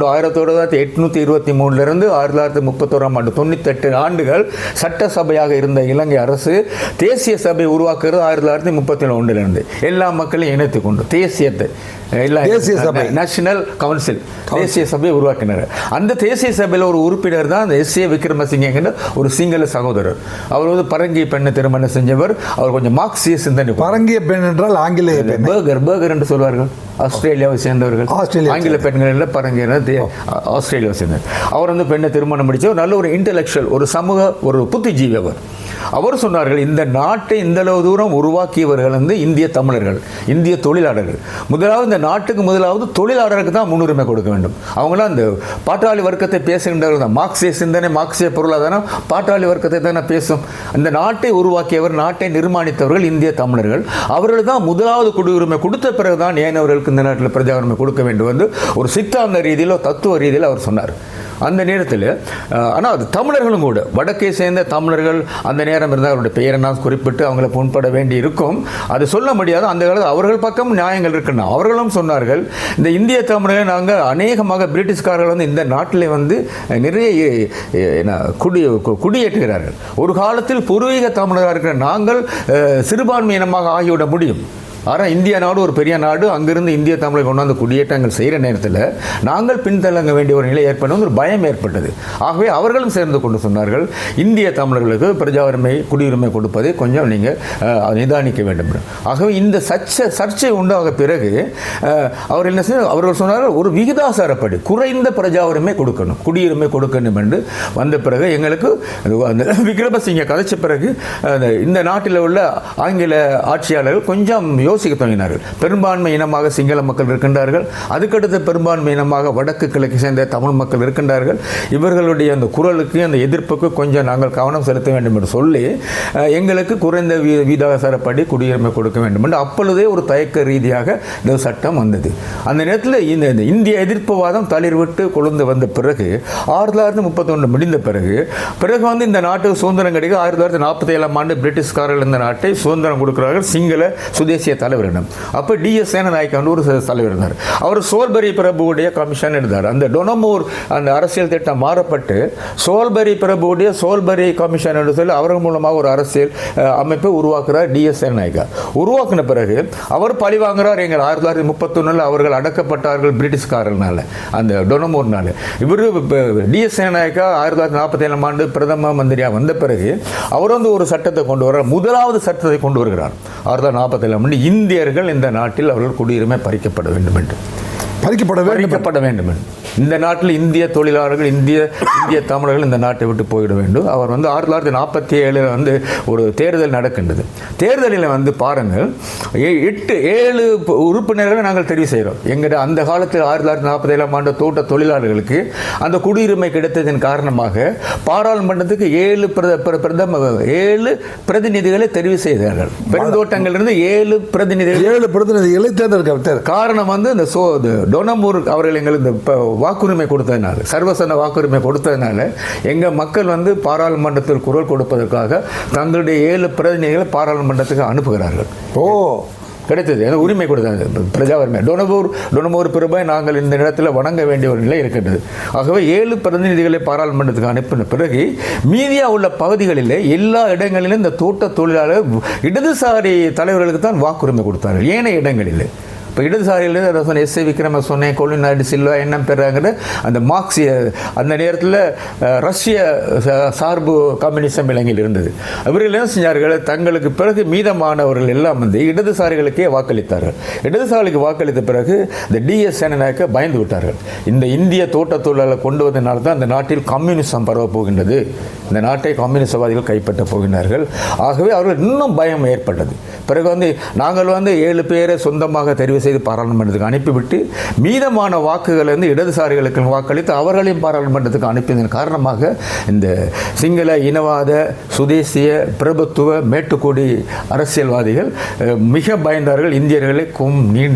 1931 ஆண்டு 98 ஆண்டுகள் சட்டசபையாக இருந்த இலங்கை அரசு தேசிய சபை உருவாக்குறது 1931 எல்லா மக்களையும் இணைத்து கொண்டு தேசியத்தை தேசிய சபை, நேஷனல் கவுன்சில், தேசிய சபையை உருவாக்கினார். அந்த தேசிய சபையில் ஒரு உறுப்பினர் தான் அந்த எஸ் ஏ விக்ரமசிங்கிற ஒரு சிங்கள சகோதரர். அவர் வந்து பரங்கிய பெண்ணை திருமணம் செஞ்சவர். அவர் கொஞ்சம் மார்க்சிய சிந்தனை. பரங்கிய பெண் என்றால் ஆங்கிலேய பெண், பேர்கர் என்று சொல்வார்கள். ஆஸ்திரேலியாவை சேர்ந்தவர்கள், ஆங்கில பெண்கள் பரங்கிய ஆஸ்திரேலியாவை சேர்ந்தவர். அவர் வந்து பெண்ணை திருமணம் முடிச்ச நல்ல ஒரு இன்டெலெக்சுவல், ஒரு சமூக, ஒரு புத்திஜீவி அவர். அவர் சொன்னார்கள், இந்த நாட்டை இந்த அளவு தூரம் உருவாக்கியவர்கள் வந்து இந்திய தமிழர்கள், இந்திய தொழிலாளர்கள். முதலாவது இந்த நாட்டுக்கு முதலாவது தொழிலாளருக்கு தான் முன்னுரிமை கொடுக்க வேண்டும். அவங்களாம் அந்த பாட்டாளி வர்க்கத்தை பேசுகின்றவர்கள் தான். மார்க்சிய சிந்தனை, மார்க்சிய பொருளாதாரம் பாட்டாளி வர்க்கத்தை தானே பேசும். இந்த நாட்டை உருவாக்கியவர், நாட்டை நிர்மாணித்தவர்கள் இந்திய தமிழர்கள். அவர்கள் தான் முதலாவது குடியுரிமை கொடுத்த பிறகுதான் ஏனவர்களுக்கு இந்த நாட்டில் பிரஜா உரிமை கொடுக்க வேண்டும் என்று ஒரு சித்தாந்த ரீதியில், தத்துவ ரீதியில் அவர் சொன்னார். அந்த நேரத்தில் ஆனால் அது தமிழர்களும் கூட, வடக்கே சேர்ந்த தமிழர்கள் அந்த நேரம் இருந்தால் அவருடைய பெயரை நான் குறிப்பிட்டு அவங்கள புண்பட வேண்டி இருக்கும். அது சொல்ல முடியாது. அந்த காலத்தில் அவர்கள் பக்கம் நியாயங்கள் இருக்குன்னா அவர்களும் சொன்னார்கள், இந்த இந்திய தமிழர்கள் நாங்கள் அநேகமாக பிரிட்டிஷ்காரர்கள் வந்து இந்த நாட்டில் வந்து நிறைய குடியேற்றுகிறார்கள். ஒரு காலத்தில் பூர்வீக தமிழராக இருக்கிற நாங்கள் சிறுபான்மை இனமாக ஆகிவிட முடியும். ஆனால் இந்திய நாடு ஒரு பெரிய நாடு. அங்கிருந்து இந்திய தமிழை கொண்டாந்து குடியேற்றங்கள் செய்கிற நேரத்தில் நாங்கள் பின்தள்ளங்க வேண்டிய ஒரு நிலை ஏற்படும் ஒரு பயம் ஏற்பட்டது. ஆகவே அவர்களும் சேர்ந்து கொண்டு சொன்னார்கள், இந்திய தமிழர்களுக்கு பிரஜா உரிமை, குடியுரிமை கொடுப்பதை கொஞ்சம் நீங்கள் நிதானிக்க வேண்டும். ஆகவே இந்த சர்ச்சை உண்டாக பிறகு அவர் என்ன செய்ய, அவர்கள் சொன்னார்கள், ஒரு விகிதாசாரப்படி குறைந்த பிரஜா உரிமை கொடுக்கணும், குடியுரிமை கொடுக்கணும் என்று வந்த பிறகு எங்களுக்கு அந்த விக்ரமசிங்க கதைச்ச பிறகு இந்த நாட்டில் உள்ள ஆங்கில ஆட்சியாளர்கள் கொஞ்சம் யோசிக்க தொடங்கினார்கள். பெரும்பான்மை இனமாக சிங்கள மக்கள் இருக்கின்றார்கள், அதுக்கடுத்து பெரும்பான்மை இனமாக வடக்கு கிழக்கு சேர்ந்த தமிழ் மக்கள் இருக்கின்றார்கள். இவர்களுடைய அந்த குரலுக்கு, அந்த எதிர்ப்புக்கு கொஞ்சம் நாங்கள் கவனம் செலுத்த வேண்டும் என்று சொல்லி எங்களுக்கு குறைந்த வீதாசாரப்படி குடியுரிமை கொடுக்க வேண்டும் என்று அப்பொழுதே ஒரு தயக்க ரீதியாக இந்த சட்டம் வந்தது. அந்த நேரத்தில் இந்த இந்திய எதிர்ப்புவாதம் தளிர்விட்டு கொழுந்து வந்த பிறகு 1931 முடிந்த பிறகு வந்து இந்த நாட்டுக்கு சுதந்திரம் கிடைக்க 1947 பிரிட்டிஷ்காரர்கள் இந்த நாட்டை சுதந்திரம் கொடுக்கிறார்கள் சிங்கள சுதேசிய தலைவரிடம். அப்போ டிஎஸ் சேனநாயக்க ஒரு தலைவர் இருந்தார். அவர் சோல்பரி பிரபுவுடைய கமிஷன் எடுத்தார். அந்த டொனமூர் அந்த அரசியல் திட்டம் மாறப்பட்டு சோல்பரி பிரபுவுடைய சோல்பரி கமிஷன் என்று சொல்லி அவர்கள் மூலமாக ஒரு அரசியல் அமைப்பை உருவாக்குறார் டிஎஸ் சேனநாயக்கா. உருவாக்கின பிறகு அவர் பழி வாங்குறார். எங்கள் 1931 அவர்கள் அடக்கப்பட்டார்கள் பிரிட்டிஷ்காரர்களால, அந்த டொனமூர்னால. இவர் டிஎஸ் சேனநாயக்கா 1947 பிரதம மந்திரியாக வந்த பிறகு அவர் வந்து ஒரு சட்டத்தை கொண்டு வர, முதலாவது சட்டத்தை கொண்டு வருகிறார். 1947 இந்தியர்கள் இந்த நாட்டில் அவர்கள் குடியுரிமை பறிக்கப்பட வேண்டும் என்று பறிக்கப்பட வேண்டும். இந்த நாட்டில் இந்திய தொழிலாளர்கள், இந்திய தமிழர்கள் இந்த நாட்டை விட்டு போயிட வேண்டும். அவர் வந்து 1947 வந்து ஒரு தேர்தல் நடக்கின்றது. தேர்தலில் வந்து பாருங்கள், 7 உறுப்பினர்களை நாங்கள் தெரிவு செய்கிறோம். எங்கள் அந்த காலத்தில் 1947 தோட்ட தொழிலாளர்களுக்கு அந்த குடியுரிமை கிடைத்ததன் காரணமாக பாராளுமன்றத்துக்கு 7 பிரதிநிதிகளை தெரிவு செய்தார்கள். பெருந்தோட்டங்களிலிருந்து 7 பிரதிநிதிகளை தேர்ந்தெடுக்க. காரணம் வந்து இந்த டொனமூர் அவர்கள் எங்களுக்கு வாக்குரிமை கொடுத்ததுனால, சர்வசன வாக்குரிமை கொடுத்ததுனால எங்கள் மக்கள் வந்து பாராளுமன்றத்தில் குரல் கொடுப்பதற்காக தங்களுடைய 7 பிரதிநிதிகளை பாராளுமன்றத்துக்கு அனுப்புகிறார்கள். கிடைத்தது உரிமை கொடுத்தாங்க, பிரஜா உரிமை. டொனமூர் பிரபை நாங்கள் இந்த இடத்துல வணங்க வேண்டிய ஒரு நிலை இருக்கின்றது. ஆகவே 7 பிரதிநிதிகளை பாராளுமன்றத்துக்கு அனுப்பின பிறகு மீதியா உள்ள பகுதிகளில் எல்லா இடங்களிலும் இந்த தோட்ட தொழிலாளர் இடதுசாரி தலைவர்களுக்கு தான் வாக்குரிமை கொடுத்தார்கள். ஏனைய இடங்களில் இப்போ இடதுசாரியில் அதை சொன்ன எஸ் ஏ விக்ரம சொன்னேன், கொலிநாடு சில்வா என்ன பெறாங்கிற அந்த மார்க்சிய, அந்த நேரத்தில் ரஷ்ய சார்பு கம்யூனிசம் இலங்கையில் இருந்தது. இவர்கள் என்ன செஞ்சார்கள், தங்களுக்கு பிறகு மீதமானவர்கள் எல்லாம் வந்து இடதுசாரிகளுக்கே வாக்களித்தார்கள். இடதுசாரிகளுக்கு வாக்களித்த பிறகு இந்த டிஎஸ் சேனநாயக்க பயந்து விட்டார்கள். இந்த இந்திய தோட்ட தொழிலாளர் கொண்டு வந்ததுனால தான் இந்த நாட்டில் கம்யூனிசம் பரவ போகின்றது, இந்த நாட்டை கம்யூனிசவாதிகள் கைப்பற்ற போகின்றார்கள். ஆகவே அவர்கள் இன்னும் பயம் ஏற்பட்டது. பிறகு வந்து நாங்கள் வந்து 7 பேரை சொந்தமாக தெரிவு செய்து பாராளுமன்றத்துக்கு அனுப்பிவிட்டு மீதமான வாக்குகளை வந்து இடதுசாரிகளுக்கு வாக்களித்து அவர்களையும் பாராளுமன்றத்துக்கு அனுப்பியதன் காரணமாக இந்த சிங்கள இனவாத சுதேசிய பிரபுத்துவ மேட்டுக்கோடி அரசியல்வாதிகள் மிக பயந்தார்கள். இந்தியர்களை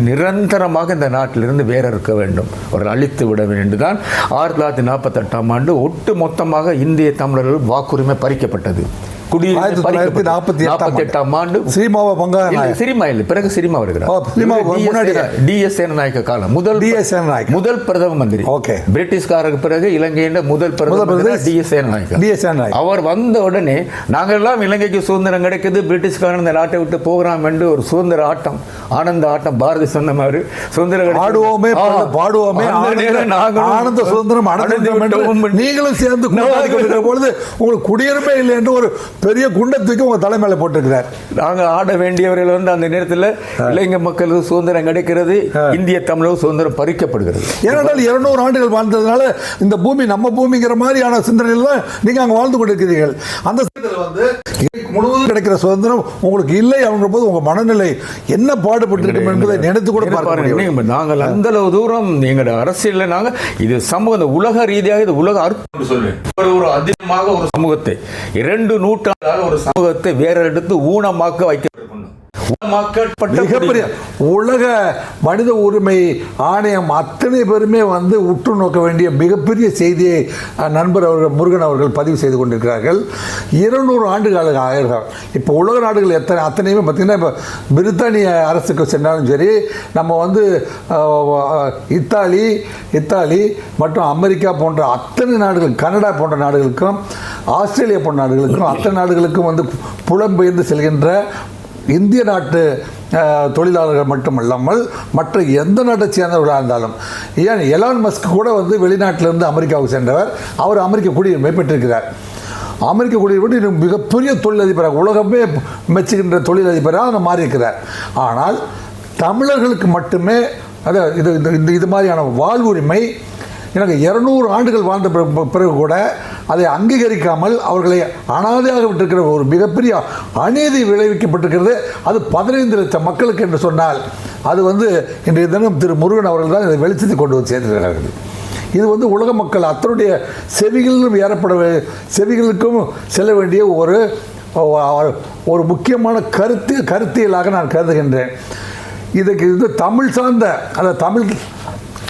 நிரந்தரமாக இந்த நாட்டிலிருந்து வேற இருக்க வேண்டும், அவர்கள் அழித்து விட வேண்டும் என்றுதான் 1948 ஒட்டு மொத்தமாக இந்திய தமிழர்கள் வாக்குரிமை பறிக்கப்பட்டது. குடியுரிமை 1948 ஆண்டு சிறிமாவ பங்காள சிரிமா இல்லை, பிறகு சிரிமா வருகிறார். டிஎஸ் சேனநாயக்க காலம் முதல் பிரதம மந்திரி. பிரிட்டிஷ்காரருக்கு பிறகு இலங்கையின் முதல் பிரதமர் டிஎஸ் சேனநாயக்க. அவர் வந்த உடனே நாங்கள் எல்லாம் இலங்கைக்கு சுதந்திரம் கிடைக்குது, பிரிட்டிஷ்காரன் இந்த நாட்டை விட்டு போகிறான் என்று ஒரு சுதந்திர ஆட்டம், ஆனந்த ஆட்டம். பாரதி சொன்ன மாதிரி சுதந்திரம் ஆடுவோமே பாடுவோமே ஆனந்த சுதந்திரம் நீங்களும் சேர்ந்து பொழுது உங்களுக்கு குடியுரிமை இல்லை என்று ஒரு பெரிய குண்டத்துக்கு உங்க தலைமையில போட்டிருக்கிறார். நாங்கள் ஆட வேண்டியவர்கள் வந்து அந்த நேரத்தில் இலங்கை மக்களுக்கு சுதந்திரம் கிடைக்கிறது, இந்திய தமிழக சுதந்திரம் பறிக்கப்படுகிறது. ஏனென்றால் 200 ஆண்டுகள் வாழ்ந்ததுனால இந்த பூமி நம்ம பூமிங்கிற மாதிரியான சிந்தனையில் தான் நீங்க அங்க வாழ்ந்து கொண்டிருக்கிறீர்கள். அந்த வந்து முழுவதும் கிடைக்கிற சுதந்திரம் உங்களுக்கு இல்லை அவங்க போது உங்க மனநிலை என்ன பாடுபட்டு இருக்கும் என்பதை நினைத்து கூட பார்க்க. நாங்கள் அந்த அளவு தூரம் எங்களோட அரசியல் நாங்கள் இது சமூக உலக ரீதியாக இது உலக அர்த்தம் சொல்லுவேன். ஒரு அதிகமாக ஒரு சமூகத்தை 2 நூற்றாண்டாக ஒரு சமூகத்தை வேற எடுத்து ஊனமாக்க வைக்கப்பட்டிருக்கணும். மிகப்பெரிய உலக மனித உரிமை ஆணையம் அத்தனை பேருமே வந்து உற்று நோக்க வேண்டிய மிகப்பெரிய செய்தியை நண்பர் அவர்கள் முருகன் அவர்கள் பதிவு செய்து கொண்டிருக்கிறார்கள். 200 ஆண்டுகள் ஆகிறார். இப்போ உலக நாடுகள் அத்தனையுமே பார்த்தீங்கன்னா இப்போ பிரித்தானிய அரசுக்கு சென்றாலும் சரி, நம்ம வந்து இத்தாலி மற்றும் அமெரிக்கா போன்ற அத்தனை நாடுகள், கனடா போன்ற நாடுகளுக்கும் ஆஸ்திரேலியா போன்ற நாடுகளுக்கும் அத்தனை நாடுகளுக்கும் வந்து புலம்பெயர்ந்து செல்கின்ற இந்திய நாட்டு தொழிலாளர்கள் மட்டுமல்லாமல் மற்ற எந்த நாட்டை சேர்ந்தவர்களாக இருந்தாலும், ஏன் எலான் மஸ்க் கூட வந்து வெளிநாட்டிலிருந்து அமெரிக்காவுக்கு சென்றவர், அவர் அமெரிக்க குடியுரிமை பெற்றிருக்கிறார். அமெரிக்க குடியுரிமை மிகப்பெரிய தொழிலதிபராக உலகமே மெச்சுகின்ற தொழிலதிபராக மாறியிருக்கிறார். ஆனால் தமிழர்களுக்கு மட்டுமே இது மாதிரியான வாழ்வுரிமை எனக்கு 200 ஆண்டுகள் வாழ்ந்த பிறகு கூட அதை அங்கீகரிக்காமல் அவர்களை அனாதையாக விட்டிருக்கிற ஒரு மிகப்பெரிய அநீதி விளைவிக்கப்பட்டிருக்கிறது. அது 15 லட்சம் மக்களுக்கு என்று சொன்னால் அது வந்து இன்றைய தினம் திரு முருகன் அவர்கள் தான் இதை வெளிச்சத்தை கொண்டு வந்து சேர்த்திருக்கிறார்கள். இது வந்து உலக மக்கள் அத்தனுடைய செவிகளிலும் செவிகளுக்கும் செல்ல வேண்டிய ஒரு முக்கியமான கருத்தியலாக நான் கருதுகின்றேன். இதுக்கு இது தமிழ் சார்ந்த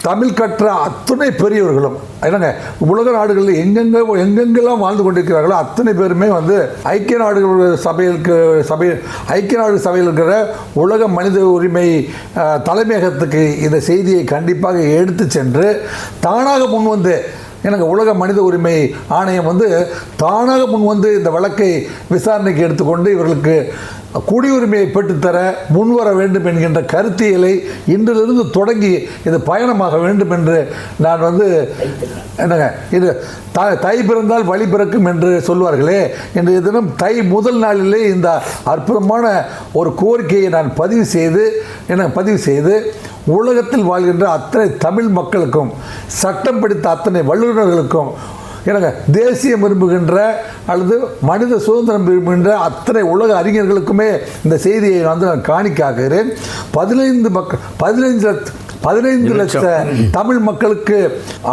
தமிழ் கற்ற அத்தனை பெரியவர்களும் என்னங்க உலக நாடுகளில் எங்கெங்கெல்லாம் வாழ்ந்து கொண்டிருக்கிறார்களோ அத்தனை பேருமே வந்து ஐக்கிய நாடுகள் சபையில் இருக்கிற உலக மனித உரிமை தலைமையகத்துக்கு இந்த செய்தியை கண்டிப்பாக எடுத்து சென்று தானாக முன்வந்து எனக்கு உலக மனித உரிமை ஆணையம் வந்து தானாக முன்வந்து இந்த வழக்கை விசாரணைக்கு எடுத்துக்கொண்டு இவர்களுக்கு குடியுரிமையை பெற்றுத்தர முன்வர வேண்டும் என்கின்ற கருத்தியலை இன்றிலிருந்து தொடங்கி இது பயணமாக வேண்டும் என்று நான் வந்து என்னங்க இது தை பிறந்தால் வழி பிறக்கும் என்று சொல்வார்களே, இன்றைய தினம் தை முதல் நாளிலே இந்த அற்புதமான ஒரு கோரிக்கையை நான் பதிவு செய்து உலகத்தில் வாழ்கின்ற அத்தனை தமிழ் மக்களுக்கும் சட்டம் படித்த அத்தனை வல்லுநர்களுக்கும் எனக்கு தேசியம் விரும்புகின்ற அல்லது மனித சுதந்திரம் விரும்புகின்ற அத்தனை உலக அறிஞர்களுக்குமே இந்த செய்தியை வந்து நான் காணிக்காகிறேன். 15 லட்சம் தமிழ் மக்களுக்கு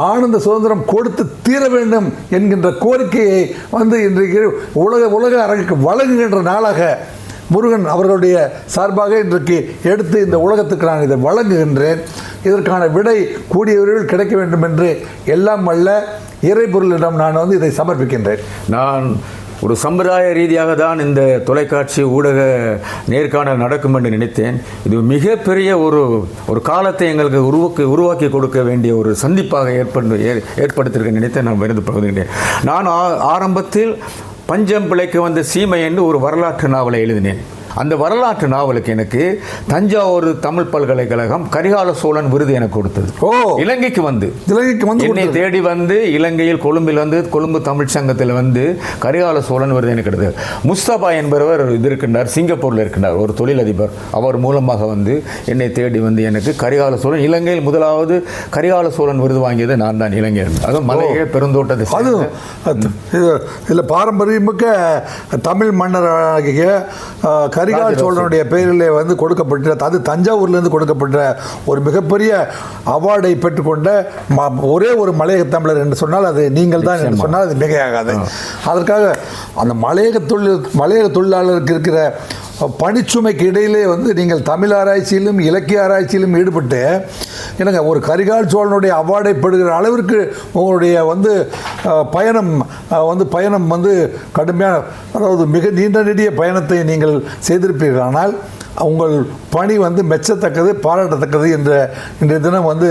ஆனந்த சுதந்திரம் கொடுத்து தீர வேண்டும் என்கின்ற கோரிக்கையை வந்து இன்றைக்கு உலக அரங்குக்கு வழங்குகின்ற நாளாக முருகன் அவர்களுடைய சார்பாக இன்றைக்கு எடுத்து இந்த உலகத்துக்கு நான் இதை வழங்குகின்றேன். இதற்கான விடை கூடிய விரைவில் கிடைக்க வேண்டும் என்று எல்லாம் வல்ல இறைபொருளிடம் நான் வந்து இதை சமர்ப்பிக்கின்றேன். நான் ஒரு சம்பிரதாய ரீதியாக தான் இந்த தொலைக்காட்சி ஊடக நேர்காணல் நடக்கும் என்று நினைத்தேன். இது மிகப்பெரிய ஒரு காலத்தை எங்களுக்கு உருவாக்கி கொடுக்க வேண்டிய ஒரு சந்திப்பாக ஏற்படுத்தியிருக்க நினைத்து நான் விருது பகிர்கின்றேன். நான் ஆரம்பத்தில் பஞ்சம் பிழைக்க வந்த சீமை என்று ஒரு வரலாற்று நாவலை எழுதினேன். அந்த வரலாற்று நாவலுக்கு எனக்கு தஞ்சாவூர் தமிழ் பல்கலைக்கழகம் கரிகால சோழன் விருது எனக்கு கொடுத்தது. இலங்கைக்கு வந்து என்னை தேடி வந்து இலங்கையில் கொழும்பு தமிழ் சங்கத்தில் வந்து கரிகால சோழன் விருது எனக்கு கிடைத்தது. முஸ்தபா என்பவர் இது இருக்கின்றார், சிங்கப்பூரில் இருக்கின்றார், ஒரு தொழிலதிபர். அவர் மூலமாக வந்து என்னை தேடி வந்து எனக்கு கரிகால சோழன் இலங்கையில் முதலாவது கரிகால சோழன் விருது வாங்கியது நான் தான் இலங்கையில். அதுவும் மலையே பெருந்தோட்டத்தை இதில் பாரம்பரியமிக்க தமிழ் மன்னராகிய கரிகால் சோழனுடைய பெயரிலே வந்து கொடுக்கப்பட்ட, அது தஞ்சாவூர்லேருந்து கொடுக்கப்பட்ட ஒரு மிகப்பெரிய அவார்டை பெற்றுக்கொண்ட ஒரே ஒரு மலையக தமிழர் என்று சொன்னால் அது நீங்கள் தான் என்று சொன்னால் அது மிகையாகாது. அதற்காக அந்த மலையக தொழிலாளருக்கு இருக்கிற பணிச்சுமைக்கு இடையிலே வந்து நீங்கள் தமிழ் ஆராய்ச்சியிலும் இலக்கிய ஆராய்ச்சியிலும் ஈடுபட்டு எனக்கு ஒரு கரிகால் சோழனுடைய அவார்டை பெறுகிற அளவிற்கு உங்களுடைய வந்து பயணம் வந்து கடுமையான, அதாவது மிக நீண்ட நெடிய பயணத்தை நீங்கள் செய்திருப்பீர்கள். ஆனால் உங்கள் பணி வந்து மெச்சத்தக்கது, பாராட்டத்தக்கது என்ற இன்றைய தினம் வந்து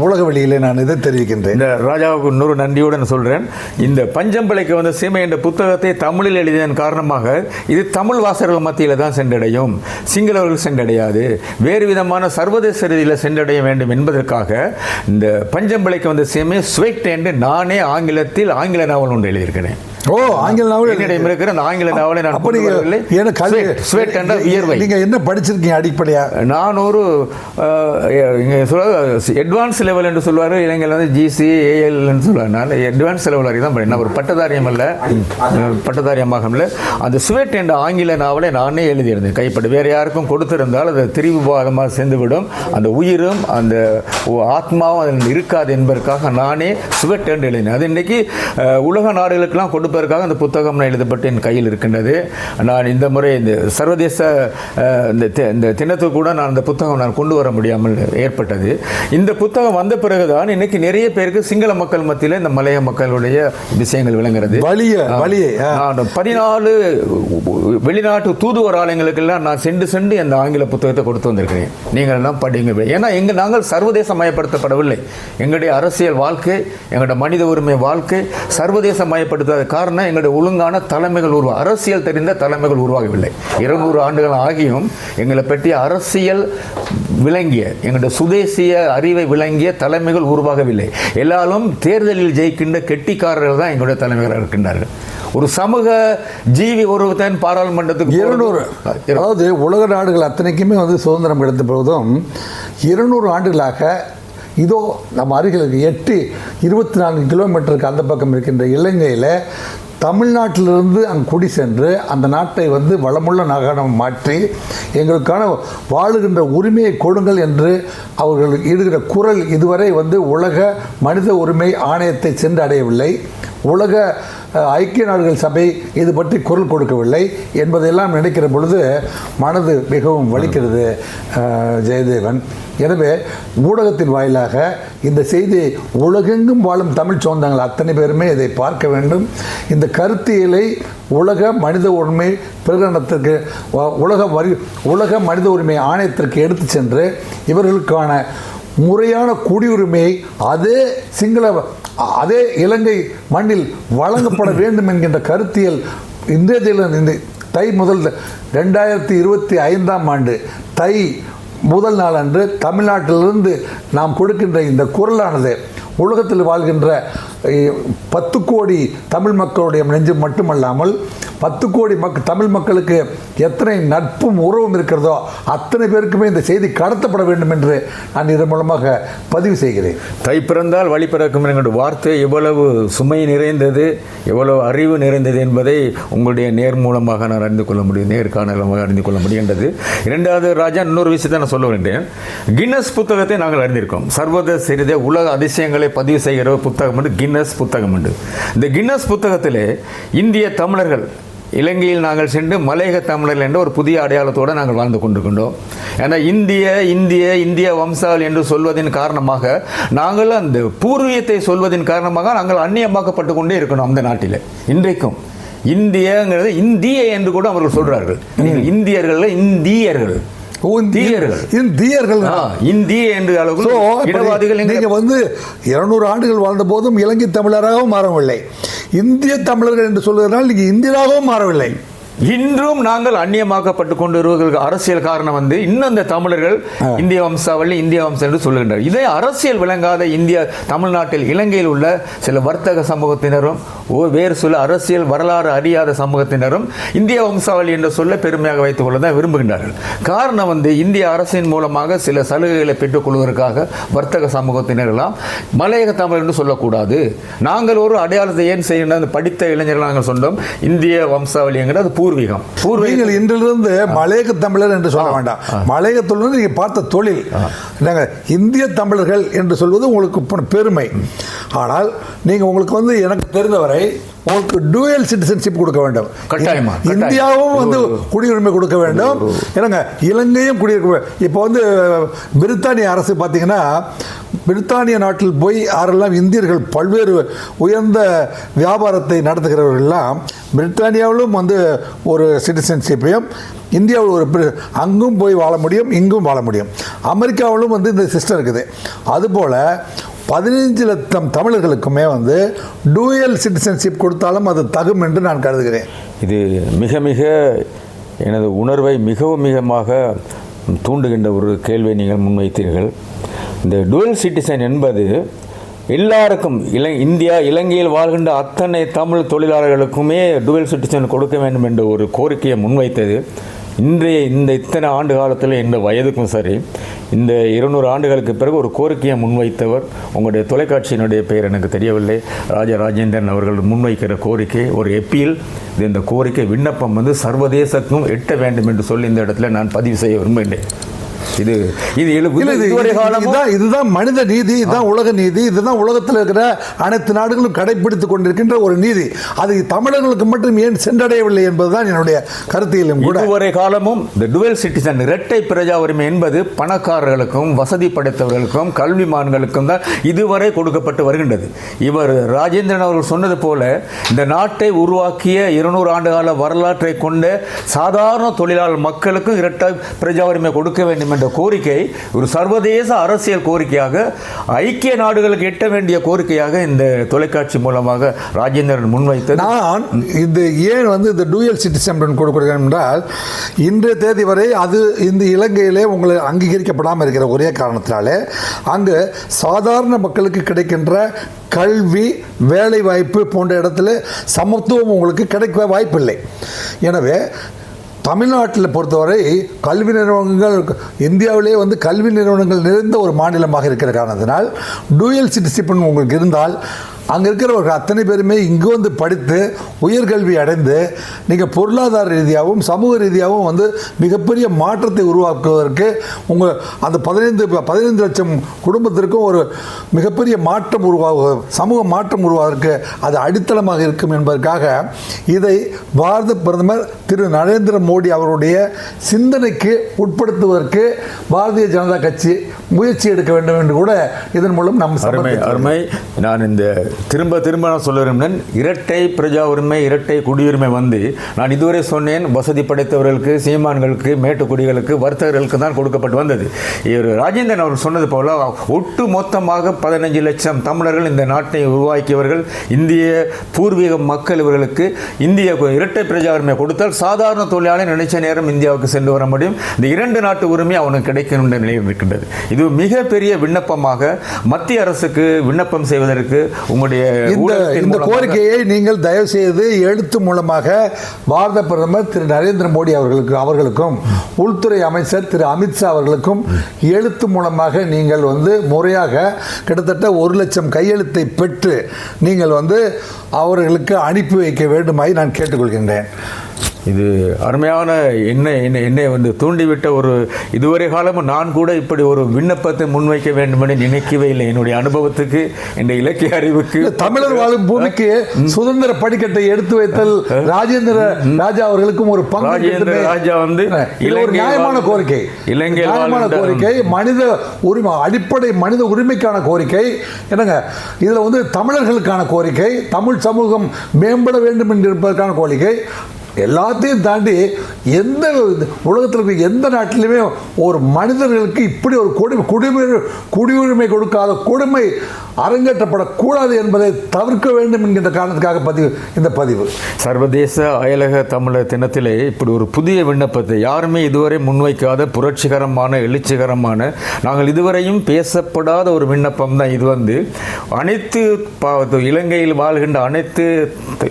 உலக வெளியிலே நான் இதை தெரிவிக்கின்றேன். இந்த ராஜாவுக்கு இன்னொரு நன்றியுடன் சொல்கிறேன். இந்த பஞ்சம்பிளைக்கு வந்த சீமை என்ற புத்தகத்தை தமிழில் எழுதியதன் காரணமாக இது தமிழ் வாசகர்கள் மத்தியில் தான் சென்றடையும், சிங்களவர்கள் சென்றடையாது, வேறு விதமான சர்வதேச ரீதியில் சென்றடைய வேண்டும் என்பதற்காக இந்த பஞ்சம்பிளைக்கு வந்த சீமை ஸ்வெட் என்று நானே ஆங்கிலத்தில் ஆங்கில நாவல் ஒன்று எழுதியிருக்கிறேன். ஓ, ஆங்கில நாவல் என்னிடம் இருக்கிற அந்த ஆங்கில நாவலை நான் ஸ்வெட் என்ற வியர்வை. நீங்க என்ன படிச்சிருக்கீங்க அடிப்படையா? நான் ஒரு அட்வான்ஸ் லெவல் என்று சொல்வாரு, இளைஞர்கள் வந்து ஜிசி ஏஎல் சொல்லுவாங்க. நான் அட்வான்ஸ் லெவல் வரைக்கும் தான் படிக்கிறேன். ஒரு பட்டதாரியம் அல்ல, பட்டதாரியமாக இல்லை. அந்த ஸ்வெட் என்ற ஆங்கில நாவலை நானே எழுதியிருந்தேன் கைப்பட. வேறு யாருக்கும் கொடுத்திருந்தால் அது திரிவுபாதமாக சேர்ந்துவிடும், அந்த உயிரும் அந்த ஆத்மாவும் அதில் இருக்காது என்பதற்காக நானே ஸ்வெட் என்று எழுதினேன். அது இன்றைக்கு உலக நாடுகளுக்கெல்லாம் கொடுப்பதற்காக அந்த புத்தகம் எழுதப்பட்டு என் கையில் இருக்கின்றது. நான் இந்த முறை இந்த சர்வதேச இந்த தினத்துக்கு கூட நான் அந்த புத்தகம் நான் கொண்டு வர முடியாமல் ஏற்பட்டது. இந்த புத்தகம் வந்த பிறகுதான் இன்னைக்கு நிறைய பேருக்கு சிங்கள மக்கள் மத்தியில் இந்த மலைய மக்களுடைய விஷயங்கள் விளங்குறது. 14 வெளிநாட்டு தூதுவர் ஆலயங்களுக்கெல்லாம் நான் சென்று அந்த ஆங்கில புத்தகத்தை கொடுத்து வந்திருக்கிறேன். நீங்கள் எல்லாம் படிங்க. ஏன்னா நாங்கள் சர்வதேசமயப்படுத்தப்படவில்லை. எங்களுடைய அரசியல் வாழ்க்கை, எங்களுடைய மனித உரிமை வாழ்க்கை சர்வதேசமயப்படுத்தாத காரணம் எங்களுடைய ஒழுங்கான தலைமைகள் அரசியல் தெரிந்த தலைமைகள் உருவாகவில்லை. 200 ஆண்டுகள் ஆகியும் எங்களை பற்றிய அரசியல் விளங்கிய, எங்களுடைய சுதேசிய அறிவை விளங்கிய தலைமைகள் உருவாகவில்லை. எல்லாரும் தேர்தலில் ஜெயிக்கின்ற கெட்டிக்காரர்கள் தான் எங்களுடைய தலைமைகளாக இருக்கின்றார்கள். ஒரு சமூக ஜீவி ஒருவன் பாராளுமன்றத்துக்கு 200, அதாவது உலக நாடுகள் அத்தனைக்குமே வந்து சுதந்திரம் கிடைத்த போதும் 200 ஆண்டுகளாக இதோ நம்ம அருகில் 24 கிலோமீட்டருக்கு அந்த பக்கம் இருக்கின்ற இலங்கையில் தமிழ்நாட்டிலிருந்து அங்கே குடி சென்று அந்த நாட்டை வந்து வளமுள்ள நகரம் மாற்றி எங்களுக்கான வாழுகின்ற உரிமையை கொடுங்கள் என்று அவர்கள் இடுகிற குரல் இதுவரை வந்து உலக மனித உரிமை ஆணையத்தை சென்று அடையவில்லை. உலக ஐக்கிய நாடுகள் சபை இது பற்றி குரல் கொடுக்கவில்லை என்பதையெல்லாம் நினைக்கிற பொழுது மனது மிகவும் வலிக்கிறது ஜெயதேவன். எனவே ஊடகத்தின் வாயிலாக இந்த செய்தியை உலகெங்கும் வாழும் தமிழ் சொந்தங்கள் அத்தனை பேருமே இதை பார்க்க வேண்டும். இந்த கருத்தியலை உலக மனித உரிமை பிரகடனத்திற்கு, உலக மனித உரிமை ஆணையத்திற்கு எடுத்து சென்று இவர்களுக்கான முறையான குடியுரிமையை அதே இலங்கை மண்ணில் வழங்கப்பட வேண்டும் என்கின்ற கருத்தியல் இன்றைய தை முதல் 2025ஆம் ஆண்டு தை முதல் நாள் அன்று தமிழ்நாட்டிலிருந்து நாம் கொடுக்கின்ற இந்த குரலானது உலகத்தில் வாழ்கின்ற 10 கோடி தமிழ் மக்களுடைய நெஞ்சம் மட்டுமல்லாமல் 10 கோடி தமிழ் மக்களுக்கு எத்தனை நட்பும் உறவும் இருக்கிறதோ அத்தனை பேருக்குமே இந்த செய்தி கடத்தப்பட வேண்டும் என்று நான் இதன் மூலமாக பதிவு செய்கிறேன். தை பிறந்தால் வழி பிறக்கும் என்கிற வார்த்தை எவ்வளவு சுமை நிறைந்தது, எவ்வளவு அறிவு நிறைந்தது என்பதை உங்களுடைய நேர் மூலமாக நான் அறிந்து கொள்ள முடியும், நேர்காணலமாக அறிந்து கொள்ள முடிகின்றது. இரண்டாவது ராஜா, இன்னொரு விஷயத்தை நான் சொல்ல வேண்டேன். கின்னஸ் புத்தகத்தை நாங்கள் அறிந்திருக்கோம். சர்வதேச ரீதியாக உலக அதிசயங்களை பதிவு செய்கிற புத்தகம் வந்து கின்னஸ் புத்தகம் உண்டு. இந்த கின்னஸ் புத்தகத்திலே இந்திய தமிழர்கள், இலங்கையில் நாங்கள் சென்று மலையக தமிழர்கள் என்ற ஒரு புதிய அடையாளத்தோடு நாங்கள் வாழ்ந்து கொண்டிருக்கின்றோம். ஏன்னா இந்திய வம்சாவளி என்று சொல்வதன் காரணமாக நாங்கள் அந்த பூர்வீகத்தை சொல்வதன் காரணமாக நாங்கள் அந்நியமாக்கப்பட்டு கொண்டே இருக்கணும். அந்த நாட்டில் இன்றைக்கும் இந்தியங்கிறது இந்திய என்று கூட அவர்கள் சொல்றார்கள். இந்தியர்கள் இந்திய என்று அளவுக்கு நீங்க வந்து 200 ஆண்டுகள் வாழ்ந்த போதும் இலங்கை தமிழராகவும் மாறவில்லை, இந்திய தமிழர்கள் என்று சொல்வதனால் நீங்க இந்தியராகவும் மாறவில்லை. இன்றும் நாங்கள் அந்நியமாக்கப்பட்டு கொண்டிருக்கிற அரசியல் காரணம் வந்து இன்னும் இந்த தமிழர்கள் இந்திய வம்சாவளி இந்திய வம்சம் என்று சொல்லுகின்றனர். இதே அரசியல் விளங்காத இந்திய தமிழ்நாட்டில் இலங்கையில் உள்ள சில வர்த்தக சமூகத்தினரும் வேறு சில அரசியல் வரலாறு அறியாத சமூகத்தினரும் இந்திய வம்சாவளி என்ற சொல்ல பெருமையாக வைத்துக் கொள்ள தான் விரும்புகின்றார்கள். காரணம் வந்து இந்திய அரசின் மூலமாக சில சலுகைகளை பெற்றுக் கொள்வதற்காக வர்த்தக சமூகத்தினரெல்லாம் மலையக தமிழ் என்று சொல்லக்கூடாது, நாங்கள் ஒரு அடையாளத்தை ஏன் செய்யணும், படித்த இளைஞர்கள் நாங்கள் சொன்னோம் இந்திய வம்சாவளிங்கிறது பூர்வீகம். நீங்கள் இன்றிலிருந்து மலையக தமிழர் என்று சொல்ல வேண்டாம். மலையக தொழில் நீங்க பார்த்த தொழில். இந்திய தமிழர்கள் என்று சொல்வது உங்களுக்கு பெருமை. ஆனால் நீங்க உங்களுக்கு வந்து எனக்கு தெரிந்தவரை உங்களுக்கு டூயல் சிட்டிசன்ஷிப் கொடுக்க வேண்டும். கட்டாயமா. இந்தியாவும் வந்து குடியுரிமை கொடுக்க வேண்டும். என்னங்க இலங்கையும் குடியுரிமை. இப்போ வந்து பிரித்தானிய அரசு பார்த்தீங்கன்னா, பிரித்தானிய நாட்டில் போய் யாரெல்லாம் இந்தியர்கள் பல்வேறு உயர்ந்த வியாபாரத்தை நடத்துகிறவர்கள்லாம் பிரித்தானியாவிலும் வந்து ஒரு சிட்டிசன்ஷிப்பையும், இந்தியாவில் ஒரு அங்கும் போய் வாழ முடியும், இங்கும் வாழ முடியும். அமெரிக்காவிலும் வந்து இந்த சிஸ்டம் இருக்குது. அதுபோல் 15 லட்சம் தமிழர்களுக்குமே வந்து டூயல் சிட்டிசன்ஷிப் கொடுத்தாலும் அது தகும் என்று நான் கருதுகிறேன். இது மிக மிக எனது உணர்வை மிகமாக தூண்டுகின்ற ஒரு கேள்வியை நீங்கள் முன்வைத்தீர்கள். இந்த டூயல் சிட்டிசன் என்பது எல்லாருக்கும் இலங்கையில் வாழ்கின்ற அத்தனை தமிழ் தொழிலாளர்களுக்குமே டூயல் சிட்டிசன் கொடுக்க வேண்டும் என்ற ஒரு கோரிக்கையை முன்வைத்தது. இந்த இத்தனை ஆண்டு காலத்தில் இந்த வயதுக்கும் சரி, இந்த 200 ஆண்டுகளுக்கு பிறகு ஒரு கோரிக்கையை முன்வைத்தவர் உங்களுடைய தொலைக்காட்சியினுடைய பெயர் எனக்கு தெரியவில்லை, ராஜேந்திரன் அவர்கள் முன்வைக்கிற கோரிக்கை ஒரு எப்பீல். இந்த கோரிக்கை விண்ணப்பம் வந்து சர்வதேசத்துக்கும் எட்ட வேண்டும் என்று சொல்லி இந்த இடத்துல நான் பதிவு செய்ய விரும்புகிறேன். இதுதான் மனித நீதி, இதுதான் உலக நீதி, இதுதான் உலகத்தில் இருக்கிற அனைத்து நாடுகளும் கடைபிடித்துக் கொண்டிருக்கின்ற ஒரு நீதி. அது தமிழர்களுக்கு மட்டும் ஏன் சென்றடையவில்லை என்பதுதான் என்னுடைய கருத்திலும் கூட. இதுவரை காலமும் இந்த டுவெல் சிட்டிசன் இரட்டை பிரஜா உரிமை என்பது பணக்காரர்களுக்கும் வசதி படைத்தவர்களுக்கும் கல்விமான்களுக்கும் தான் இதுவரை கொடுக்கப்பட்டு வருகின்றது. இவர் ராஜேந்திரன் அவர்கள் சொன்னது போல இந்த நாட்டை உருவாக்கிய 200 ஆண்டுகால வரலாற்றை கொண்ட சாதாரண தொழிலாளர் மக்களுக்கும் இரட்டை பிரஜா உரிமை கொடுக்க வேண்டும் என்ற கோரிக்கை ஒரு சர்வதேச அரசியல் கோரிக்கையாக, ஐக்கிய நாடுகளுக்கு எட்ட வேண்டிய கோரிக்கையாக இந்த தொலைக்காட்சி மூலமாக ராஜேந்திரன் முன்வைத்தது. நான் இது ஏன் வந்து இந்த டூயல் சிட்டிசன் கொடுக்கிறேன் என்றால், இன்றைய தேதி வரை அது இந்த இலங்கையிலே உங்களை அங்கீகரிக்கப்படாமல் இருக்கிற ஒரே காரணத்தினாலே அங்கு சாதாரண மக்களுக்கு கிடைக்கின்ற கல்வி, வேலை வாய்ப்பு போன்ற இடத்துல சமத்துவம் உங்களுக்கு கிடைக்க வாய்ப்பில்லை. எனவே தமிழ்நாட்டில் பொறுத்தவரை கல்வி நிறுவனங்கள் இந்தியாவிலே வந்து கல்வி நிறுவனங்கள் நிறைந்த ஒரு மாநிலமாக இருக்கிற காரணத்தினால் டூயல் சிட்டிசன் உங்களுக்கு இருந்தால் அங்கே இருக்கிறவர்கள் அத்தனை பேருமே இங்கு வந்து படித்து உயர்கல்வி அடைந்து நீங்கள் பொருளாதார ரீதியாகவும் சமூக ரீதியாகவும் வந்து மிகப்பெரிய மாற்றத்தை உருவாக்குவதற்கு உங்கள் அந்த 15 லட்சம் குடும்பத்திற்கும் ஒரு மிகப்பெரிய மாற்றம் சமூக மாற்றம் உருவாவதற்கு அது அடித்தளமாக இருக்கும் என்பதற்காக இதை பாரத பிரதமர் திரு நரேந்திர மோடி அவருடைய சிந்தனைக்கு உட்படுத்துவதற்கு பாரதிய ஜனதா கட்சி முயற்சி எடுக்க வேண்டும் என்று கூட இதன் மூலம் அருமை. நான் இந்த திரும்ப நான் சொல்லுறேன், இரட்டை பிரஜா உரிமை, இரட்டை குடியுரிமை வந்து நான் இதுவரை சொன்னேன் வசதி படைத்தவர்களுக்கு, சீமான்களுக்கு, மேட்டுக்குடிகளுக்கு, வர்த்தகர்களுக்கு தான் கொடுக்கப்பட்டு வந்தது. ராஜேந்திரன் அவர் சொன்னது போல ஒட்டு மொத்தமாக 15 லட்சம் தமிழர்கள் இந்த நாட்டை உருவாக்கியவர்கள், இந்திய பூர்வீக மக்கள், இவர்களுக்கு இந்திய இரட்டை பிரஜா உரிமை கொடுத்தால் சாதாரண தொழிலாளி நினைச்ச நேரம் இந்தியாவுக்கு சென்று வர முடியும். இந்த 2 நாட்டு உரிமை அவனுக்கு கிடைக்கும் என்ற நிலையில் இருக்கின்றது. இது மிகப்பெரிய விண்ணப்பமாக மத்திய அரசுக்கு விண்ணப்பம் செய்வதற்கு இந்த கோரிக்கையை நீங்கள் தயவு செய்து எழுத்து மூலமாக பாரத பிரதமர் திரு நரேந்திர மோடி அவர்களுக்கும் உள்துறை அமைச்சர் திரு அமித்ஷா அவர்களுக்கும் எழுத்து மூலமாக நீங்கள் வந்து முறையாக கிட்டத்தட்ட 1 லட்சம் கையெழுத்தை பெற்று நீங்கள் வந்து அவர்களுக்கு அனுப்பி வைக்க வேண்டுமாய் நான் கேட்டுக்கொள்கின்றேன். இது அருமையான என்னை வந்து தூண்டிவிட்ட ஒரு இதுவரை காலமும் நான் கூட இப்படி ஒரு விண்ணப்பத்தை முன்வைக்க வேண்டும் என்று நினைக்கவே இல்லை. என்னுடைய அனுபவத்துக்கு, இந்த இலக்கிய அறிவுக்கு, தமிழர் வாழும் பூமிக்கு சுதந்திர படிக்கட்டை எடுத்து வைத்தல் ராஜேந்திர ராஜா அவர்களுக்கும் ஒரு பங்கு. ராஜேந்திர ராஜா வந்து ஒரு நியாயமான கோரிக்கை, நியாயமான கோரிக்கை, மனித உரிமை, அடிப்படை மனித உரிமைக்கான கோரிக்கை. என்னங்க இதுல வந்து தமிழர்களுக்கான கோரிக்கை, தமிழ் சமூகம் மேம்பட வேண்டும் என்று இருப்பதற்கான கோரிக்கை. எல்லாத்தையும் தாண்டி எந்த உலகத்தில் இருக்க எந்த நாட்டிலுமே ஒரு மனிதர்களுக்கு இப்படி ஒரு குடியுரிமை கொடுக்காத கொடுமை அரங்கேற்றப்படக்கூடாது என்பதை தவிர்க்க வேண்டும் என்கின்ற காரணத்துக்காக இந்த பதிவு. சர்வதேச அயலக தமிழர் தினத்திலே இப்படி ஒரு புதிய விண்ணப்பத்தை யாருமே இதுவரை முன்வைக்காத புரட்சிகரமான, எழுச்சிகரமான, நாங்கள் இதுவரையும் பேசப்படாத ஒரு விண்ணப்பம் தான் இது. வந்து அனைத்து இலங்கையில் வாழ்கின்ற அனைத்து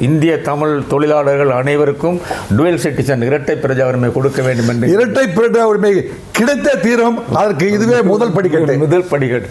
இந்திய தமிழ் தொழிலாளர்கள் அனைவருக்கும் டுவெல் சிட்டிசன் இரட்டை பிரஜா உரிமை கொடுக்க வேண்டும் என்று, இரட்டை பிரஜா உரிமை கிடைத்த தீரம், அதற்கு இதுவே முதல் படிக்கட்டு.